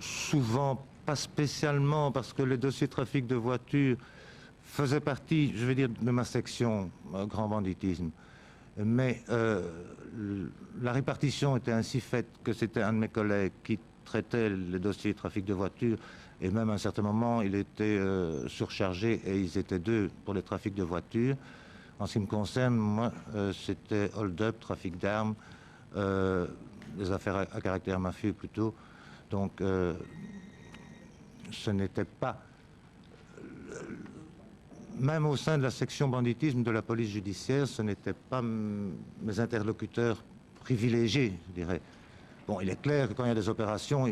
Souvent Pas spécialement, parce que les dossiers de trafic de voitures faisaient partie, je vais dire, de ma section grand banditisme. Mais la répartition était ainsi faite que c'était un de mes collègues qui traitait les dossiers de trafic de voitures, et même à un certain moment, il était surchargé, et ils étaient deux pour les trafics de voitures. En ce qui me concerne, moi, c'était hold-up, trafic d'armes, des affaires à caractère mafieux plutôt. Donc, ce n'était pas... Même au sein de la section banditisme de la police judiciaire, ce n'étaient pas mes interlocuteurs privilégiés, je dirais. Bon, il est clair que quand il y a des opérations,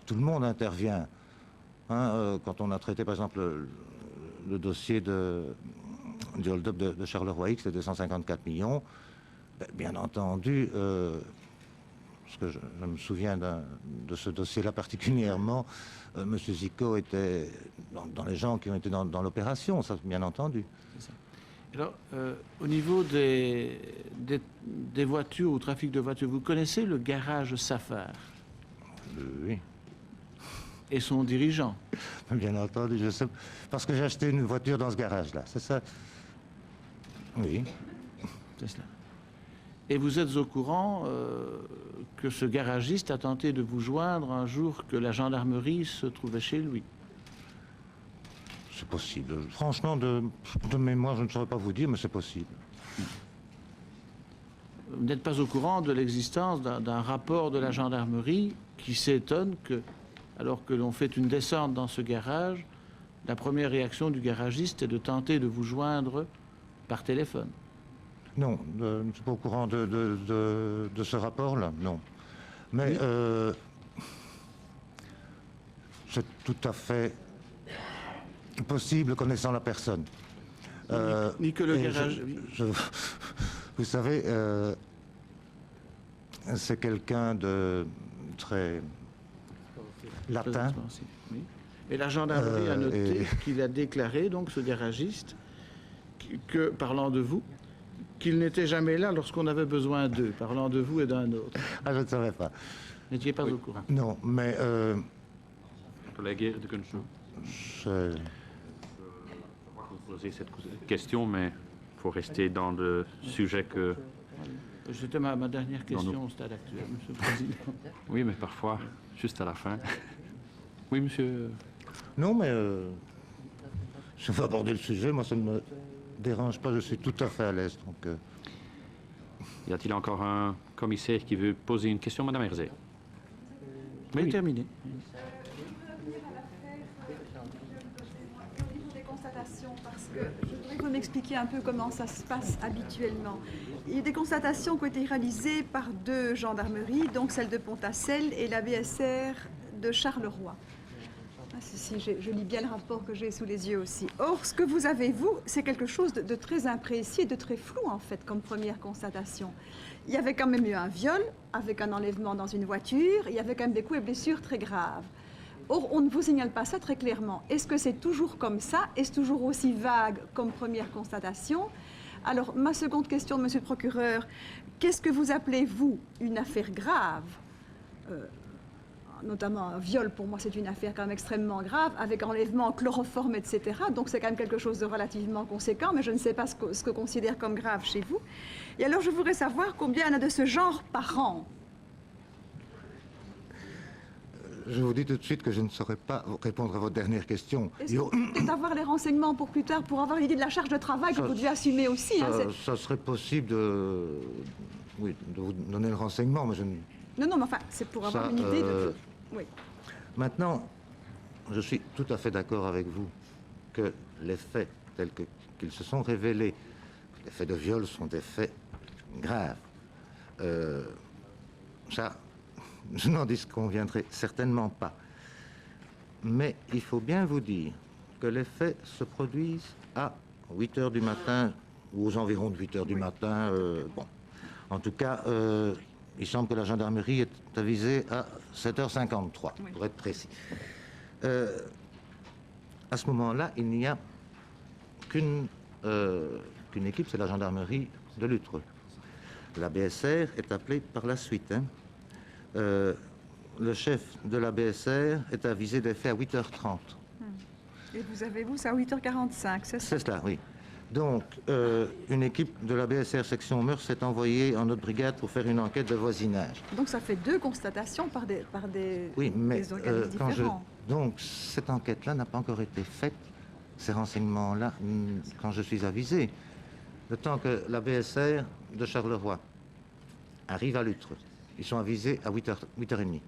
tout le monde intervient. Hein, quand on a traité, par exemple, le dossier du hold-up de Charleroi X, c'était 254 millions, bien entendu, parce que je me souviens de ce dossier-là particulièrement, M. Zico était dans les gens qui ont été dans l'opération, ça, bien entendu. Alors, au niveau des voitures, ou trafic de voitures, vous connaissez le garage Safar Oui, et son dirigeant? bien entendu, je sais, parce que j'ai acheté une voiture dans ce garage-là, c'est ça? Oui. C'est cela. Et vous êtes au courant que ce garagiste a tenté de vous joindre un jour que la gendarmerie se trouvait chez lui? C'est possible. Franchement, de mémoire, je ne saurais pas vous dire, mais c'est possible. Vous n'êtes pas au courant de l'existence d'un rapport de la gendarmerie qui s'étonne que, alors que l'on fait une descente dans ce garage, la première réaction du garagiste est de tenter de vous joindre par téléphone? Non, je ne suis pas au courant de ce rapport-là, non. Mais c'est tout à fait possible connaissant la personne. Ni que le et garage... vous savez, c'est quelqu'un de très latin. Oui. Et la gendarmerie a noté qu'il a déclaré, donc, ce garagiste, que, parlant de vous, qu'il n'était jamais là lorsqu'on avait besoin d'eux, parlant de vous et d'un autre. Ah, je ne savais pas. Vous n'étiez pas au courant? Non, mais Collègue de Gunshow. c'est... Vous posez cette question, mais il faut rester dans le sujet que... C'était ma dernière question au stade actuel, Monsieur le Président. Oui, mais parfois, juste à la fin. Oui, monsieur. Non, mais je vais aborder le sujet, moi ça ne me dérange pas, je suis tout à fait à l'aise. Donc, Y a-t-il encore un commissaire qui veut poser une question, Madame Herzé? Oui, terminé. Des constatations, parce que je voudrais que vous m'expliquiez un peu comment ça se passe habituellement. Il y a des constatations qui ont été réalisées par deux gendarmeries, donc celle de Pontassel et la BSR de Charleroi. Si je lis bien le rapport que j'ai sous les yeux aussi. Or, ce que vous avez, vous, c'est quelque chose de très imprécis, de très flou, en fait, comme première constatation. Il y avait quand même eu un viol, avec un enlèvement dans une voiture, il y avait quand même des coups et blessures très graves. Or, on ne vous signale pas ça très clairement. Est-ce que c'est toujours comme ça? Est-ce toujours aussi vague comme première constatation? Alors, ma seconde question, monsieur le procureur, qu'est-ce que vous appelez, vous, une affaire grave? Notamment un viol, pour moi, c'est une affaire quand même extrêmement grave, avec enlèvement, chloroforme, etc. Donc c'est quand même quelque chose de relativement conséquent, mais je ne sais pas ce que considère comme grave chez vous. Et alors je voudrais savoir combien il y en a de ce genre par an. je vous dis tout de suite que je ne saurais pas répondre à votre dernière question. Est-ce que vous pouvez peut-être avoir les renseignements pour plus tard, pour avoir l'idée de la charge de travail que vous devez assumer aussi? Ça serait possible de vous donner le renseignement, mais je ne... Non, mais enfin, c'est pour avoir une idée de... Oui. Maintenant, je suis tout à fait d'accord avec vous que les faits tels qu'ils se sont révélés, les faits de viol sont des faits graves. Ça, je n'en disconviendrai certainement pas. Mais il faut bien vous dire que les faits se produisent à 8 h du matin, ou aux environs de 8 h du matin. Bon, en tout cas, il semble que la gendarmerie est avisée à 7h53, pour être précis. À ce moment-là, il n'y a qu'une équipe, c'est la gendarmerie de Lutreux. La BSR est appelée par la suite. le chef de la BSR est avisé des faits à 8h30. Et vous avez, vous, c'est à 8h45, c'est ça? C'est cela, oui. Donc, une équipe de la BSR section Meurs s'est envoyée en notre brigade pour faire une enquête de voisinage. Donc ça fait 2 constatations par des Oui, mais des organismes différents. donc cette enquête-là n'a pas encore été faite, ces renseignements-là, quand je suis avisé. Le temps que la BSR de Charleroi arrive à Lutre, ils sont avisés à 8h30.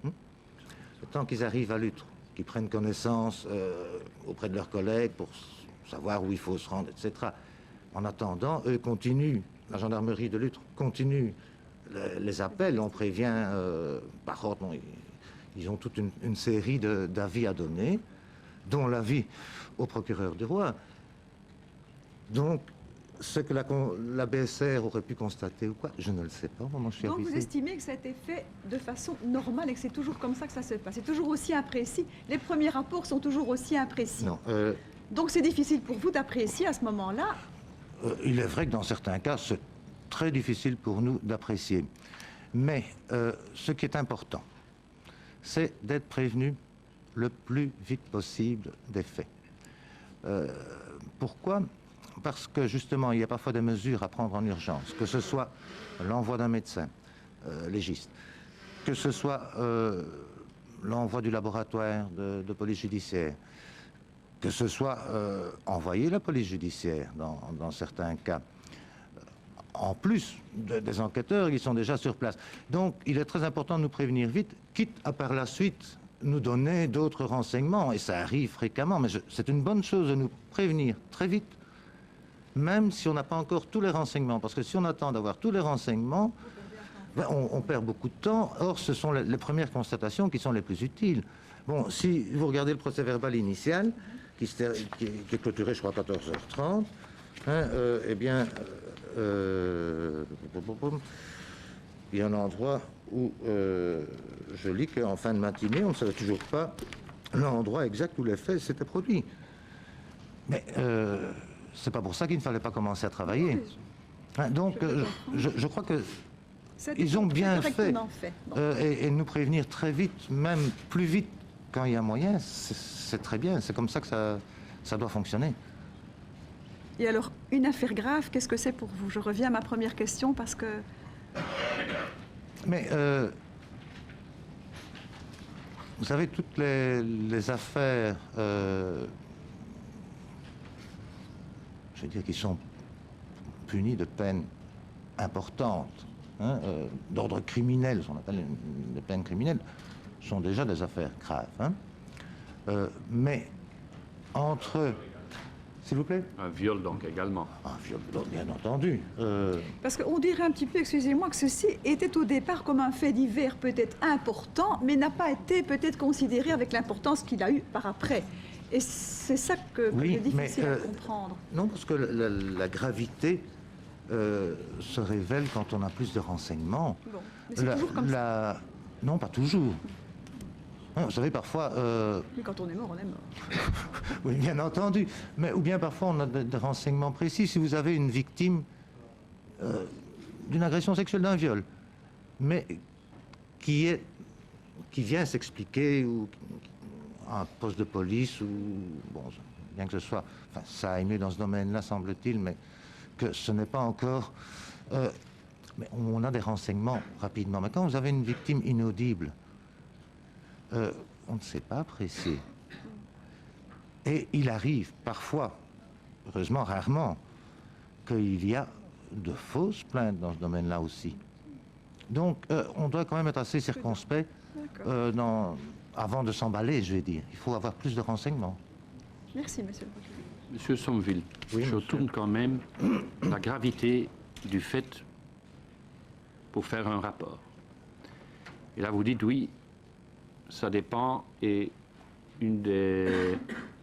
Le temps qu'ils arrivent à Lutre, qu'ils prennent connaissance auprès de leurs collègues pour savoir où il faut se rendre, etc. En attendant, eux continuent, la gendarmerie de Lutre continue les appels, on prévient par ordre, non, ils ont toute une série d'avis à donner, dont l'avis au procureur du roi. Donc, ce que la BSR aurait pu constater ou quoi, je ne le sais pas, moi je suis Donc vous avisé. estimez que ça a été fait de façon normale et que c'est toujours comme ça que ça se passe? C'est toujours aussi imprécis? Les premiers rapports sont toujours aussi imprécis? Non, Donc c'est difficile pour vous d'apprécier à ce moment-là? il est vrai que dans certains cas, c'est très difficile pour nous d'apprécier. Mais ce qui est important, c'est d'être prévenu le plus vite possible des faits. Pourquoi ? Parce que justement, il y a parfois des mesures à prendre en urgence, que ce soit l'envoi d'un médecin légiste, que ce soit l'envoi du laboratoire de police judiciaire, que ce soit envoyer la police judiciaire dans certains cas, en plus des enquêteurs qui sont déjà sur place. Donc, il est très important de nous prévenir vite, quitte à par la suite nous donner d'autres renseignements, et ça arrive fréquemment, mais c'est une bonne chose de nous prévenir très vite, même si on n'a pas encore tous les renseignements, parce que si on attend d'avoir tous les renseignements, ben, on perd beaucoup de temps. Or, ce sont les premières constatations qui sont les plus utiles. Bon, si vous regardez le procès-verbal initial, qui est clôturé, je crois, à 14h30, hein, eh bien, il y a un endroit où je lis qu'en fin de matinée, on ne savait toujours pas l'endroit exact où les faits s'étaient produits. Mais c'est pas pour ça qu'il ne fallait pas commencer à travailler. Hein, donc, je crois que ils ont bien fait, Bon. et nous prévenir très vite, même plus vite quand il y a moyen, c'est très bien. C'est comme ça que ça doit fonctionner. Et alors, une affaire grave, qu'est-ce que c'est pour vous? Je reviens à ma première question parce que... Mais vous savez, toutes les affaires, je veux dire, qui sont punies de peines importantes, hein, d'ordre criminel, ce qu'on appelle des peines criminelles, sont déjà des affaires graves. Hein. Mais entre... S'il vous plaît? Un viol, donc, également. Un viol, bien entendu. Parce qu'on dirait un petit peu, excusez-moi, que ceci était au départ comme un fait divers peut-être important, mais n'a pas été peut-être considéré avec l'importance qu'il a eu par après. Et c'est ça que Oui, est difficile mais, à comprendre. Non, parce que la gravité se révèle quand on a plus de renseignements. Bon, mais c'est toujours comme ça. Non, pas toujours. Hein, vous savez, parfois... Mais quand on est mort, on est mort. Oui, bien entendu. Mais, ou bien parfois, on a des renseignements précis. Si vous avez une victime d'une agression sexuelle, d'un viol, mais qui vient s'expliquer ou à un poste de police, ou bon, bien que ce soit, enfin, ça aille mieux dans ce domaine-là, semble-t-il, mais que ce n'est pas encore... mais on a des renseignements rapidement. Mais quand vous avez une victime inaudible, on ne sait pas apprécier. Et il arrive parfois, heureusement rarement, qu'il y a de fausses plaintes dans ce domaine-là aussi. Donc, on doit quand même être assez circonspect avant de s'emballer, je vais dire. Il faut avoir plus de renseignements. Merci, monsieur le procureur. Monsieur Sommeville, Oui, je monsieur. retourne quand même la gravité du fait pour faire un rapport. Et là, vous dites oui, ça dépend, et une des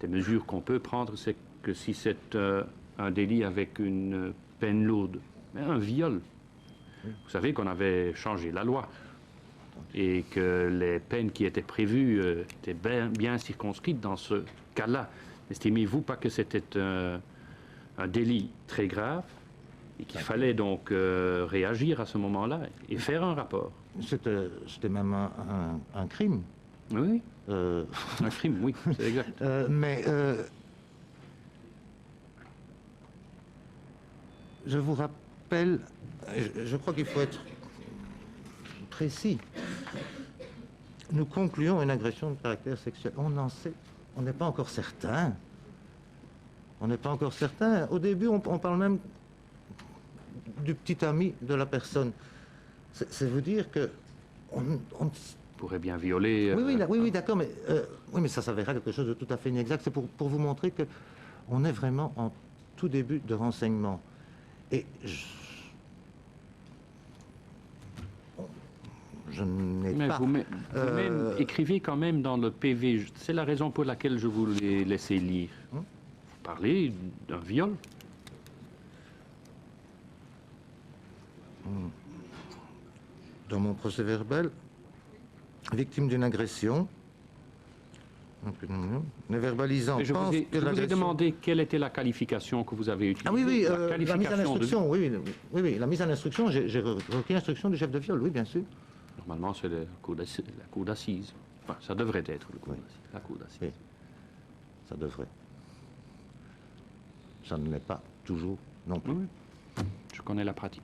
mesures qu'on peut prendre, c'est que si c'est un délit avec une peine lourde, mais un viol, vous savez qu'on avait changé la loi et que les peines qui étaient prévues étaient bien circonscrites dans ce cas-là. N'estimez-vous pas que c'était un délit très grave et qu'il fallait donc réagir à ce moment-là et faire un rapport? C'était même un crime. Oui, Euh, un crime, oui, c'est exact. mais je vous rappelle, je crois qu'il faut être précis. Nous concluons une agression de caractère sexuel. On en sait, on n'est pas encore certain. On n'est pas encore certain. Au début, on parle même du petit ami de la personne. C'est vous dire que on Pourrait bien violer. oui, d'accord, mais oui, mais ça s'avérera quelque chose de tout à fait inexact. C'est pour vous montrer que on est vraiment en tout début de renseignement. Et je n'ai Mais pas. vous écrivez quand même dans le PV. C'est la raison pour laquelle je vous l'ai laissé lire. Vous parlez d'un viol. Dans mon procès verbal, victime d'une agression, ne verbalisant Mais je pense vous ai, que je vous ai l'agression- demandé quelle était la qualification que vous avez utilisée. Ah oui, oui, La la mise en qualification de- instruction, oui, la mise en instruction, j'ai requis l'instruction du chef de viol, oui, bien sûr. Normalement, c'est la cour d'assises. Enfin, ça devrait être la cour d'assises. Oui. Ça devrait. Ça ne l'est pas toujours non plus. Oui, je connais la pratique.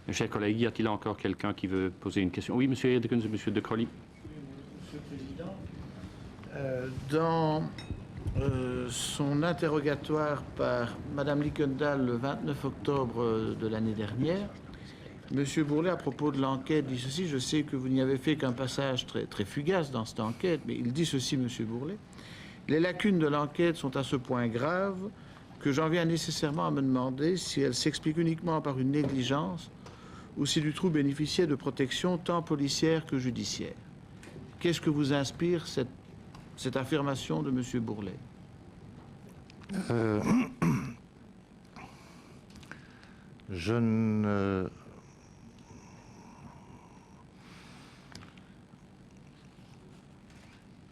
Mes chers collègues, y a-t-il encore quelqu'un qui veut poser une question? Oui, monsieur Edkins et monsieur De Crolly. Monsieur le Président, dans son interrogatoire par Madame Lickendal le 29 octobre de l'année dernière, Monsieur Bourlet, à propos de l'enquête, dit ceci. Je sais que vous n'y avez fait qu'un passage très, très fugace dans cette enquête, mais il dit ceci, Monsieur Bourlet. Les lacunes de l'enquête sont à ce point graves que j'en viens nécessairement à me demander si elles s'expliquent uniquement par une négligence ou si Dutroux bénéficiait de protection tant policière que judiciaire. Qu'est-ce que vous inspire cette affirmation de M. Bourlet? Je ne...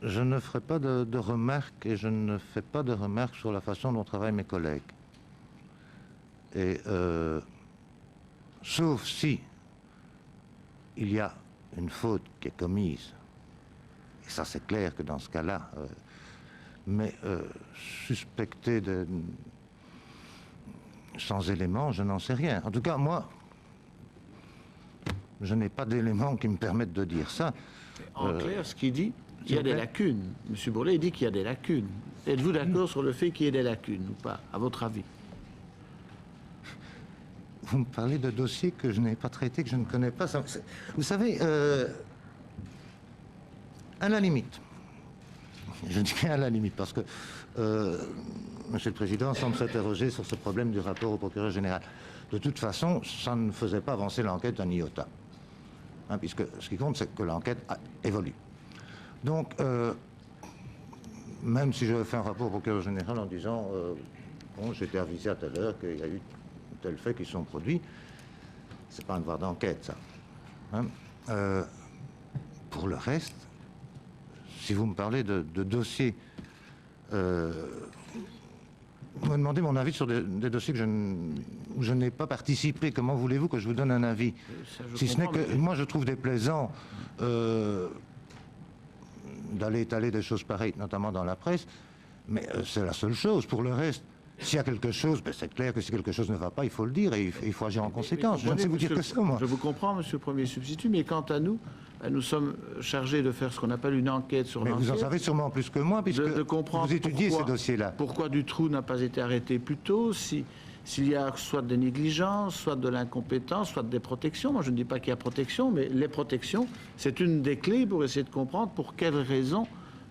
Je ne ferai pas de remarques et je ne fais pas de remarques sur la façon dont travaillent mes collègues. Et sauf si il y a une faute qui est commise, et ça c'est clair que dans ce cas-là, mais suspecté de sans éléments, je n'en sais rien. En tout cas, moi, je n'ai pas d'éléments qui me permettent de dire ça. En clair, ce qu'il dit, il y a vous des plaît. lacunes. M. Bourlet dit qu'il y a des lacunes. Êtes-vous d'accord sur le fait qu'il y ait des lacunes ou pas, à votre avis? Vous me parlez de dossiers que je n'ai pas traités, que je ne connais pas. Vous savez, à la limite, je dis à la limite, parce que Monsieur le Président semble s'interroger sur ce problème du rapport au procureur général. De toute façon, ça ne faisait pas avancer l'enquête d'un iota. Hein, puisque ce qui compte, c'est que l'enquête évolue. Donc, même si je fais un rapport au procureur général en disant bon, j'ai été avisé à telle heure qu'il y a eu tel fait qui sont produits, c'est pas un devoir d'enquête, ça. Hein. Pour le reste, si vous me parlez de dossiers, vous me demandez mon avis sur des dossiers où je n'ai pas participé. Comment voulez-vous que je vous donne un avis? Ça, je Si ce n'est comprends, que moi je trouve déplaisant d'aller étaler des choses pareilles, notamment dans la presse, mais c'est la seule chose. Pour le reste, s'il y a quelque chose, ben c'est clair que si quelque chose ne va pas, il faut le dire et il faut agir en conséquence. Je ne sais vous dire que ça, moi. Je vous comprends, Monsieur le Premier substitut, mais quant à nous, nous sommes chargés de faire ce qu'on appelle une enquête sur Mais l'enquête. vous en savez sûrement plus que moi, puisque de comprendre vous étudiez pourquoi- ces dossiers-là. Pourquoi Dutroux n'a pas été arrêté plus tôt, s'il y a soit des négligences, soit de l'incompétence, soit des protections. Moi, je ne dis pas qu'il y a protection, mais les protections, c'est une des clés pour essayer de comprendre pour quelles raisons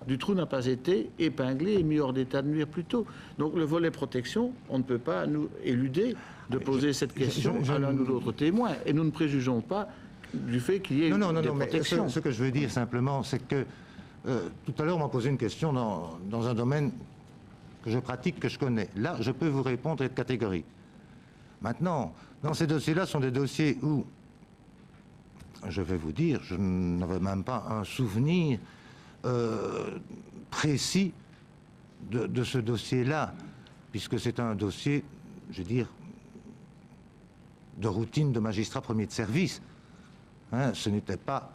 Dutroux n'a pas été épinglé et mis hors d'état de nuire plus tôt. Donc, le volet protection, on ne peut pas nous éluder de poser cette question à l'un ou l'autre témoin. Et nous ne préjugeons pas du fait qu'il y ait Non, des mais protections. ce que je veux dire simplement, c'est que tout à l'heure, on m'a posé une question dans un domaine que je pratique, que je connais. Là, je peux vous répondre et être catégorique. Maintenant, dans ces dossiers-là, sont des dossiers où, je vais vous dire, je n'avais même pas un souvenir précis de ce dossier-là, puisque c'est un dossier, je veux dire, de routine de magistrat premier de service. Hein, ce n'était pas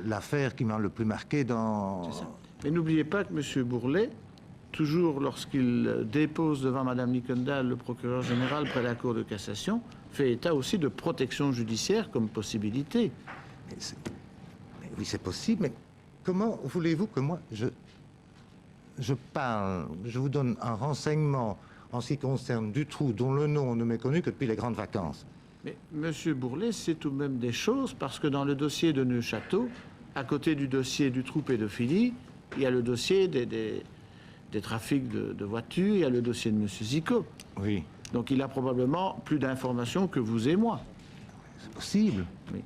l'affaire qui m'a le plus marqué dans... C'est ça. Mais n'oubliez pas que M. Bourlet, toujours lorsqu'il dépose devant Mme Lickendal, le procureur général près la Cour de cassation, fait état aussi de protection judiciaire comme possibilité. Mais oui, c'est possible, mais comment voulez-vous que moi, je parle, je vous donne un renseignement en ce qui concerne Dutroux, dont le nom ne m'est connu que depuis les grandes vacances? Mais M. Bourlet, c'est tout de même des choses, parce que dans le dossier de Neuchâteau, à côté du dossier Dutroux pédophilie, il y a le dossier des trafics de voitures, il y a le dossier de M. Zico. Oui, Donc il a probablement plus d'informations que vous et moi. c'est possible. Oui.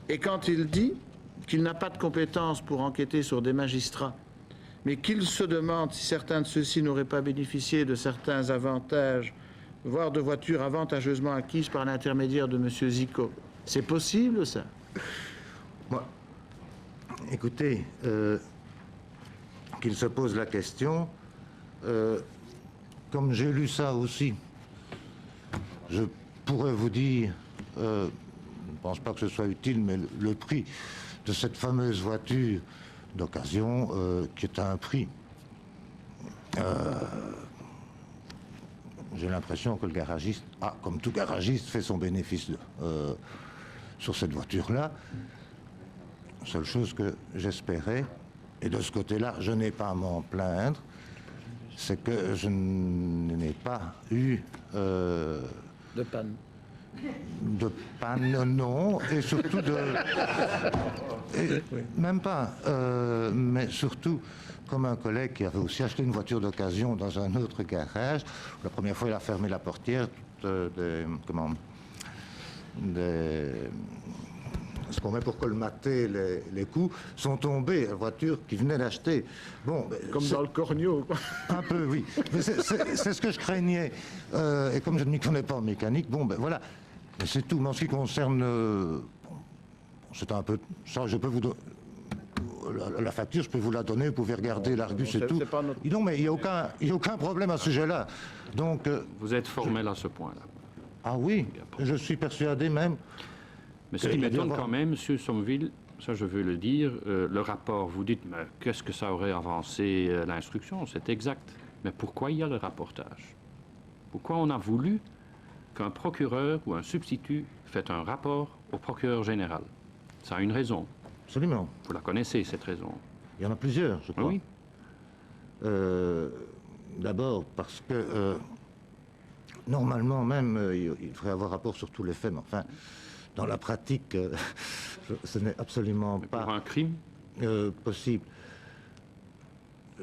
Et quand il dit qu'il n'a pas de compétences pour enquêter sur des magistrats, mais qu'il se demande si certains de ceux-ci n'auraient pas bénéficié de certains avantages, voire de voitures avantageusement acquises par l'intermédiaire de M. Zico, c'est possible, ça? Moi, écoutez, qu'il se pose la question, comme j'ai lu ça aussi, je pourrais vous dire, je ne pense pas que ce soit utile, mais le prix de cette fameuse voiture d'occasion, qui est à un prix. J'ai l'impression que le garagiste, comme tout garagiste, fait son bénéfice sur cette voiture-là. Seule chose que j'espérais, et de ce côté-là, je n'ai pas à m'en plaindre, c'est que je n'ai pas eu De panne. de panne, non, et surtout même pas, mais surtout, comme un collègue qui avait aussi acheté une voiture d'occasion dans un autre garage, la première fois il a fermé la portière, ce qu'on met pour colmater les coups, sont tombés, la voiture qu'il venait d'acheter. Bon, Comme dans le corneau, quoi. un peu, oui. Mais c'est ce que je craignais. Et comme je ne m'y connais pas en mécanique, bon, ben voilà. Mais c'est tout. Mais en ce qui concerne... c'est un peu... Ça, je peux vous donner... La facture, je peux vous la donner, vous pouvez regarder l'Argus et tout. c'est pas notre- Non, mais il n'y a aucun problème à ce sujet-là. Donc... Vous êtes formel à ce point-là. ah oui, je suis persuadé même... Mais ce qui m'étonne quand même, M. Sommeville, ça je veux le dire, le rapport, vous dites, mais qu'est-ce que ça aurait avancé l'instruction? C'est exact. Mais pourquoi il y a le rapportage? Pourquoi on a voulu qu'un procureur ou un substitut fait un rapport au procureur général? Ça a une raison. Absolument. Vous la connaissez, cette raison. Il y en a plusieurs, je crois. Oui. D'abord parce que normalement même, il devrait avoir rapport sur tous les faits, mais enfin, dans la pratique, ce n'est absolument Mais pour pas un crime, possible.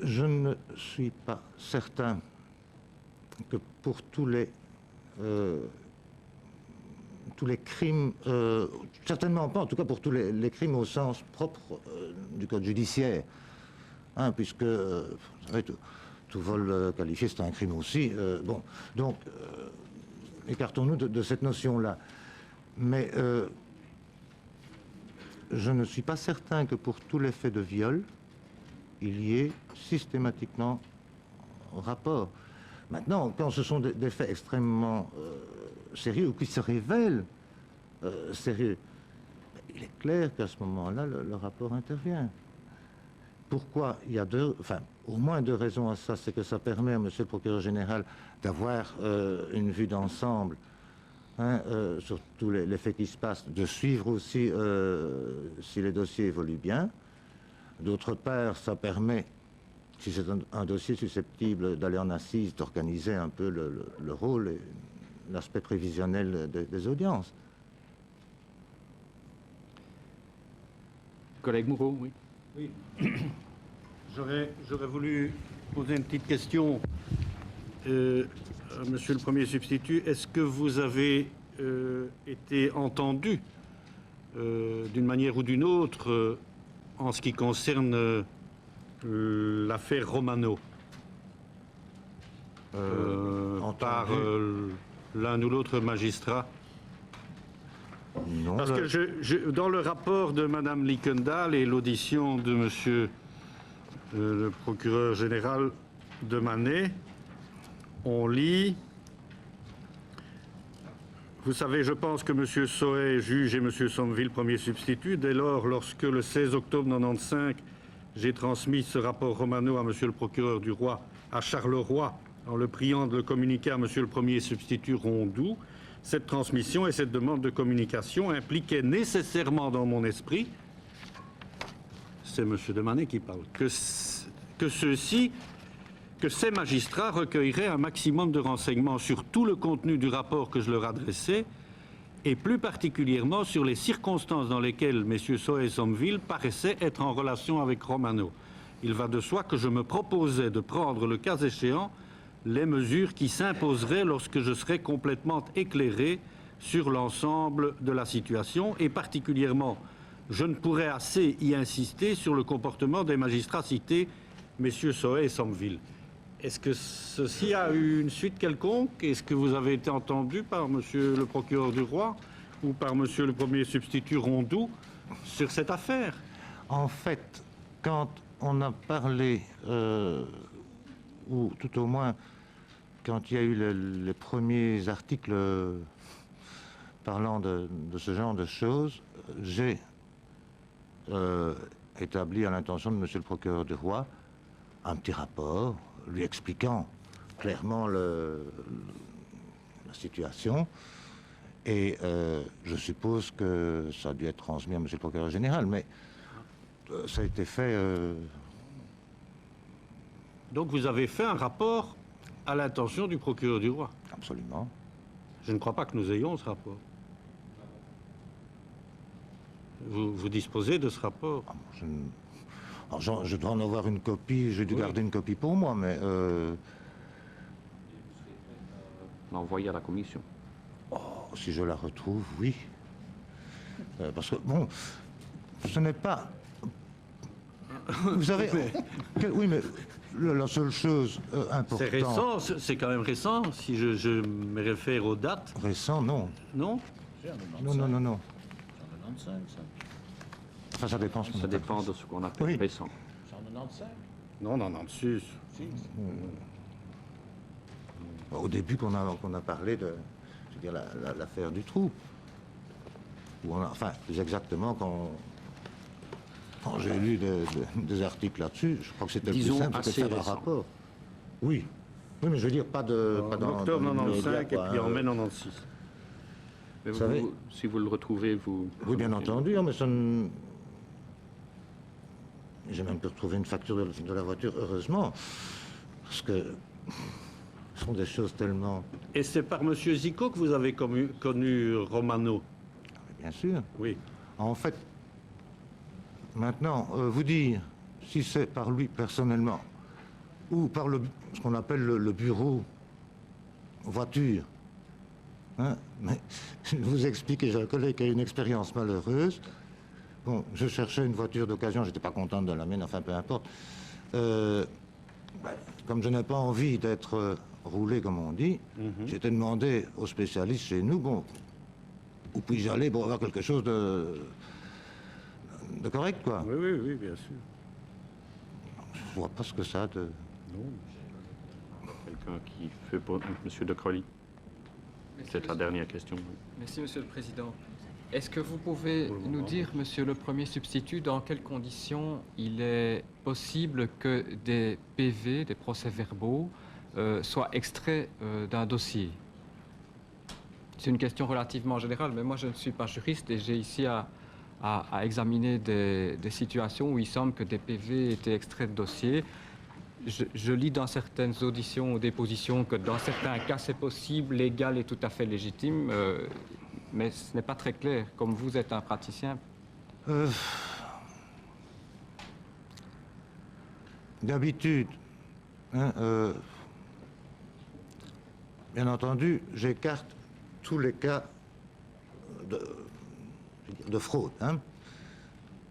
Je ne suis pas certain que pour tous les crimes, certainement pas, en tout cas pour tous les crimes au sens propre du code judiciaire, hein, puisque vous savez, tout vol qualifié, c'est un crime aussi. Bon, donc, écartons-nous de cette notion-là. Mais je ne suis pas certain que pour tous les faits de viol, il y ait systématiquement rapport. Maintenant, quand ce sont des faits extrêmement sérieux ou qui se révèlent sérieux, il est clair qu'à ce moment-là, le rapport intervient. Pourquoi? Il y a au moins deux raisons à ça. C'est que ça permet à M. le procureur général d'avoir une vue d'ensemble, hein, sur tous les faits qui se passent, de suivre aussi si les dossiers évoluent bien. D'autre part, ça permet, si c'est un dossier susceptible d'aller en assise, d'organiser un peu le rôle et l'aspect prévisionnel des audiences. collègue Moreau, oui. Oui. J'aurais voulu poser une petite question à Monsieur le Premier substitut. Est-ce que vous avez été entendu d'une manière ou d'une autre en ce qui concerne l'affaire Romano par l'un ou l'autre magistrat? Non, Parce que dans le rapport de Madame Lickendal et l'audition de Monsieur le procureur général de Manet, on lit Vous savez, je pense que M. Sohet, juge, et M. Somville, premier substitut. Dès lors, lorsque le 16 octobre 1995, j'ai transmis ce rapport Romano à M. le procureur du roi, à Charleroi, en le priant de le communiquer à M. le premier substitut Rondoux, cette transmission et cette demande de communication impliquaient nécessairement dans mon esprit, c'est M. Demanet qui parle, que ces magistrats recueilleraient un maximum de renseignements sur tout le contenu du rapport que je leur adressais, et plus particulièrement sur les circonstances dans lesquelles messieurs Sohet et Somville paraissaient être en relation avec Romano. Il va de soi que je me proposais de prendre, le cas échéant, les mesures qui s'imposeraient lorsque je serais complètement éclairé sur l'ensemble de la situation, et particulièrement, je ne pourrais assez y insister sur le comportement des magistrats cités, messieurs Sohet et Somville. Est-ce que ceci a eu une suite quelconque? Est-ce que vous avez été entendu par monsieur le procureur du roi ou par monsieur le premier substitut Rondoux sur cette affaire? En fait, quand on a parlé, ou tout au moins quand il y a eu les premiers articles parlant de ce genre de choses, j'ai établi à l'intention de monsieur le procureur du roi un petit rapport lui expliquant clairement la situation. Et je suppose que ça a dû être transmis à monsieur le procureur général, mais ça a été fait... Donc vous avez fait un rapport à l'intention du procureur du roi? Absolument. Je ne crois pas que nous ayons ce rapport. Vous disposez de ce rapport? Je dois en avoir une copie, j'ai dû garder une copie pour moi, mais... L'envoyer à la commission. Si je la retrouve, oui. Parce que, bon, ce n'est pas... Vous savez... Oui, mais la seule chose importante... C'est récent, c'est quand même récent, si je me réfère aux dates. Récent, non. Non? Non. C'est en 95, ça. Enfin, ça dépend. Ça dépend de ce qu'on appelle Oui. récent. C'est en 95. Non, 96. Si. Au début qu'on a parlé de... Je veux dire, l'affaire du trou. Enfin, plus exactement, quand j'ai lu des articles là-dessus, je crois que c'était le plus Disons simple, c'était de assez faire un récent. rapport. Oui. Oui, mais je veux dire, pas En dans... octobre dans l'immédiat, 95 et quoi, puis en hein. mai 96. Mais Vous savez- si vous le retrouvez, vous... Oui, bien entendu, hein, mais ça ne... J'ai même pu retrouver une facture de la voiture, heureusement, parce que ce sont des choses tellement... Et c'est par M. Zico que vous avez connu Romano? Bien sûr. Oui. En fait, maintenant, vous dire si c'est par lui personnellement ou par ce qu'on appelle le bureau voiture, hein, mais je vous explique, j'ai un collègue qui a une expérience malheureuse. Bon, je cherchais une voiture d'occasion, j'étais pas contente de la mienne, enfin peu importe. Comme je n'ai pas envie d'être roulé, comme on dit, j'ai été demandé aux spécialistes chez nous, bon, où puis-je aller pour avoir quelque chose de correct, quoi. Oui, bien sûr. Je vois pas ce que ça a de... Quelqu'un qui fait pour M. de Crolly. C'est la dernière question. oui. Merci, Monsieur le Président. Est-ce que vous pouvez nous dire, Monsieur le Premier substitut, dans quelles conditions il est possible que des PV, des procès-verbaux, soient extraits d'un dossier? C'est une question relativement générale, mais moi je ne suis pas juriste et j'ai ici à examiner des situations où il semble que des PV étaient extraits de dossiers. Je lis dans certaines auditions ou dépositions que dans certains cas c'est possible, légal et tout à fait légitime, mais ce n'est pas très clair. Comme vous êtes un praticien, D'habitude, hein, bien entendu, j'écarte tous les cas de fraude, hein,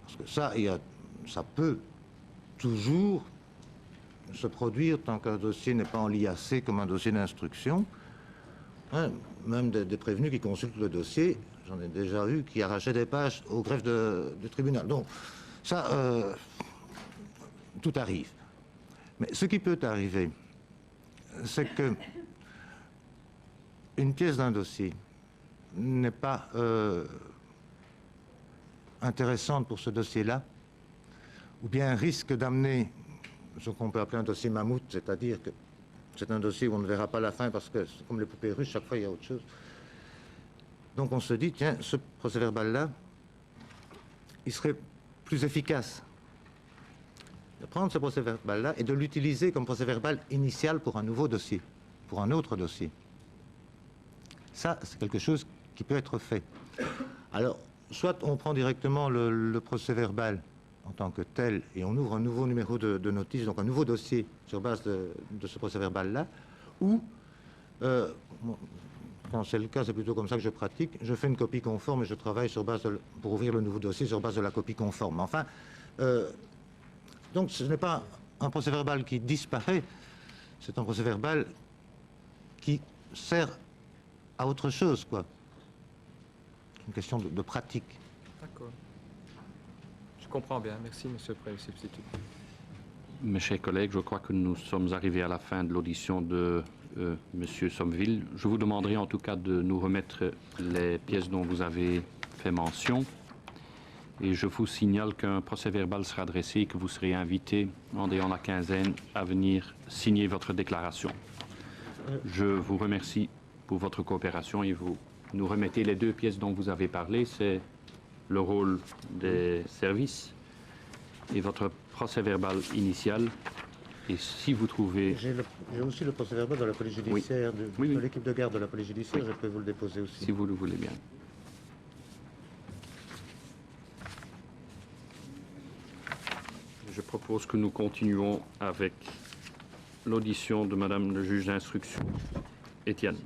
parce que ça peut toujours se produire tant qu'un dossier n'est pas enliassé comme un dossier d'instruction. Hein, même des prévenus qui consultent le dossier, j'en ai déjà eu, qui arrachaient des pages au greffe du tribunal. Donc, ça, tout arrive. Mais ce qui peut arriver, c'est que une pièce d'un dossier n'est pas intéressante pour ce dossier-là, ou bien risque d'amener ce qu'on peut appeler un dossier mammouth, c'est-à-dire que c'est un dossier où on ne verra pas la fin parce que c'est comme les poupées russes, chaque fois il y a autre chose. Donc on se dit, tiens, ce procès-verbal-là, il serait plus efficace de prendre ce procès-verbal-là et de l'utiliser comme procès-verbal initial pour un nouveau dossier, pour un autre dossier. Ça, c'est quelque chose qui peut être fait. Alors, soit on prend directement le procès-verbal en tant que tel et on ouvre un nouveau numéro de notice, donc un nouveau dossier sur base de ce procès-verbal-là, ou, quand c'est le cas, c'est plutôt comme ça que je pratique, je fais une copie conforme et je travaille sur base pour ouvrir le nouveau dossier sur base de la copie conforme. Enfin, donc ce n'est pas un procès-verbal qui disparaît, c'est un procès-verbal qui sert à autre chose, quoi. C'est une question de pratique. D'accord. Je comprends bien. Merci, Monsieur le Premier substitut. Mes chers collègues, je crois que nous sommes arrivés à la fin de l'audition de Monsieur Sommeville. Je vous demanderai en tout cas de nous remettre les pièces dont vous avez fait mention. Et je vous signale qu'un procès-verbal sera dressé et que vous serez invité, en ayant la quinzaine, à venir signer votre déclaration. Je vous remercie pour votre coopération et vous nous remettez les 2 pièces dont vous avez parlé. C'est le rôle des services et votre procès-verbal initial. Et si vous trouvez... J'ai aussi le procès-verbal de la police judiciaire, Oui, oui. de l'équipe de garde de la police judiciaire, je peux vous le déposer aussi. Si vous le voulez bien. Je propose que nous continuons avec l'audition de Madame le juge d'instruction, Étienne.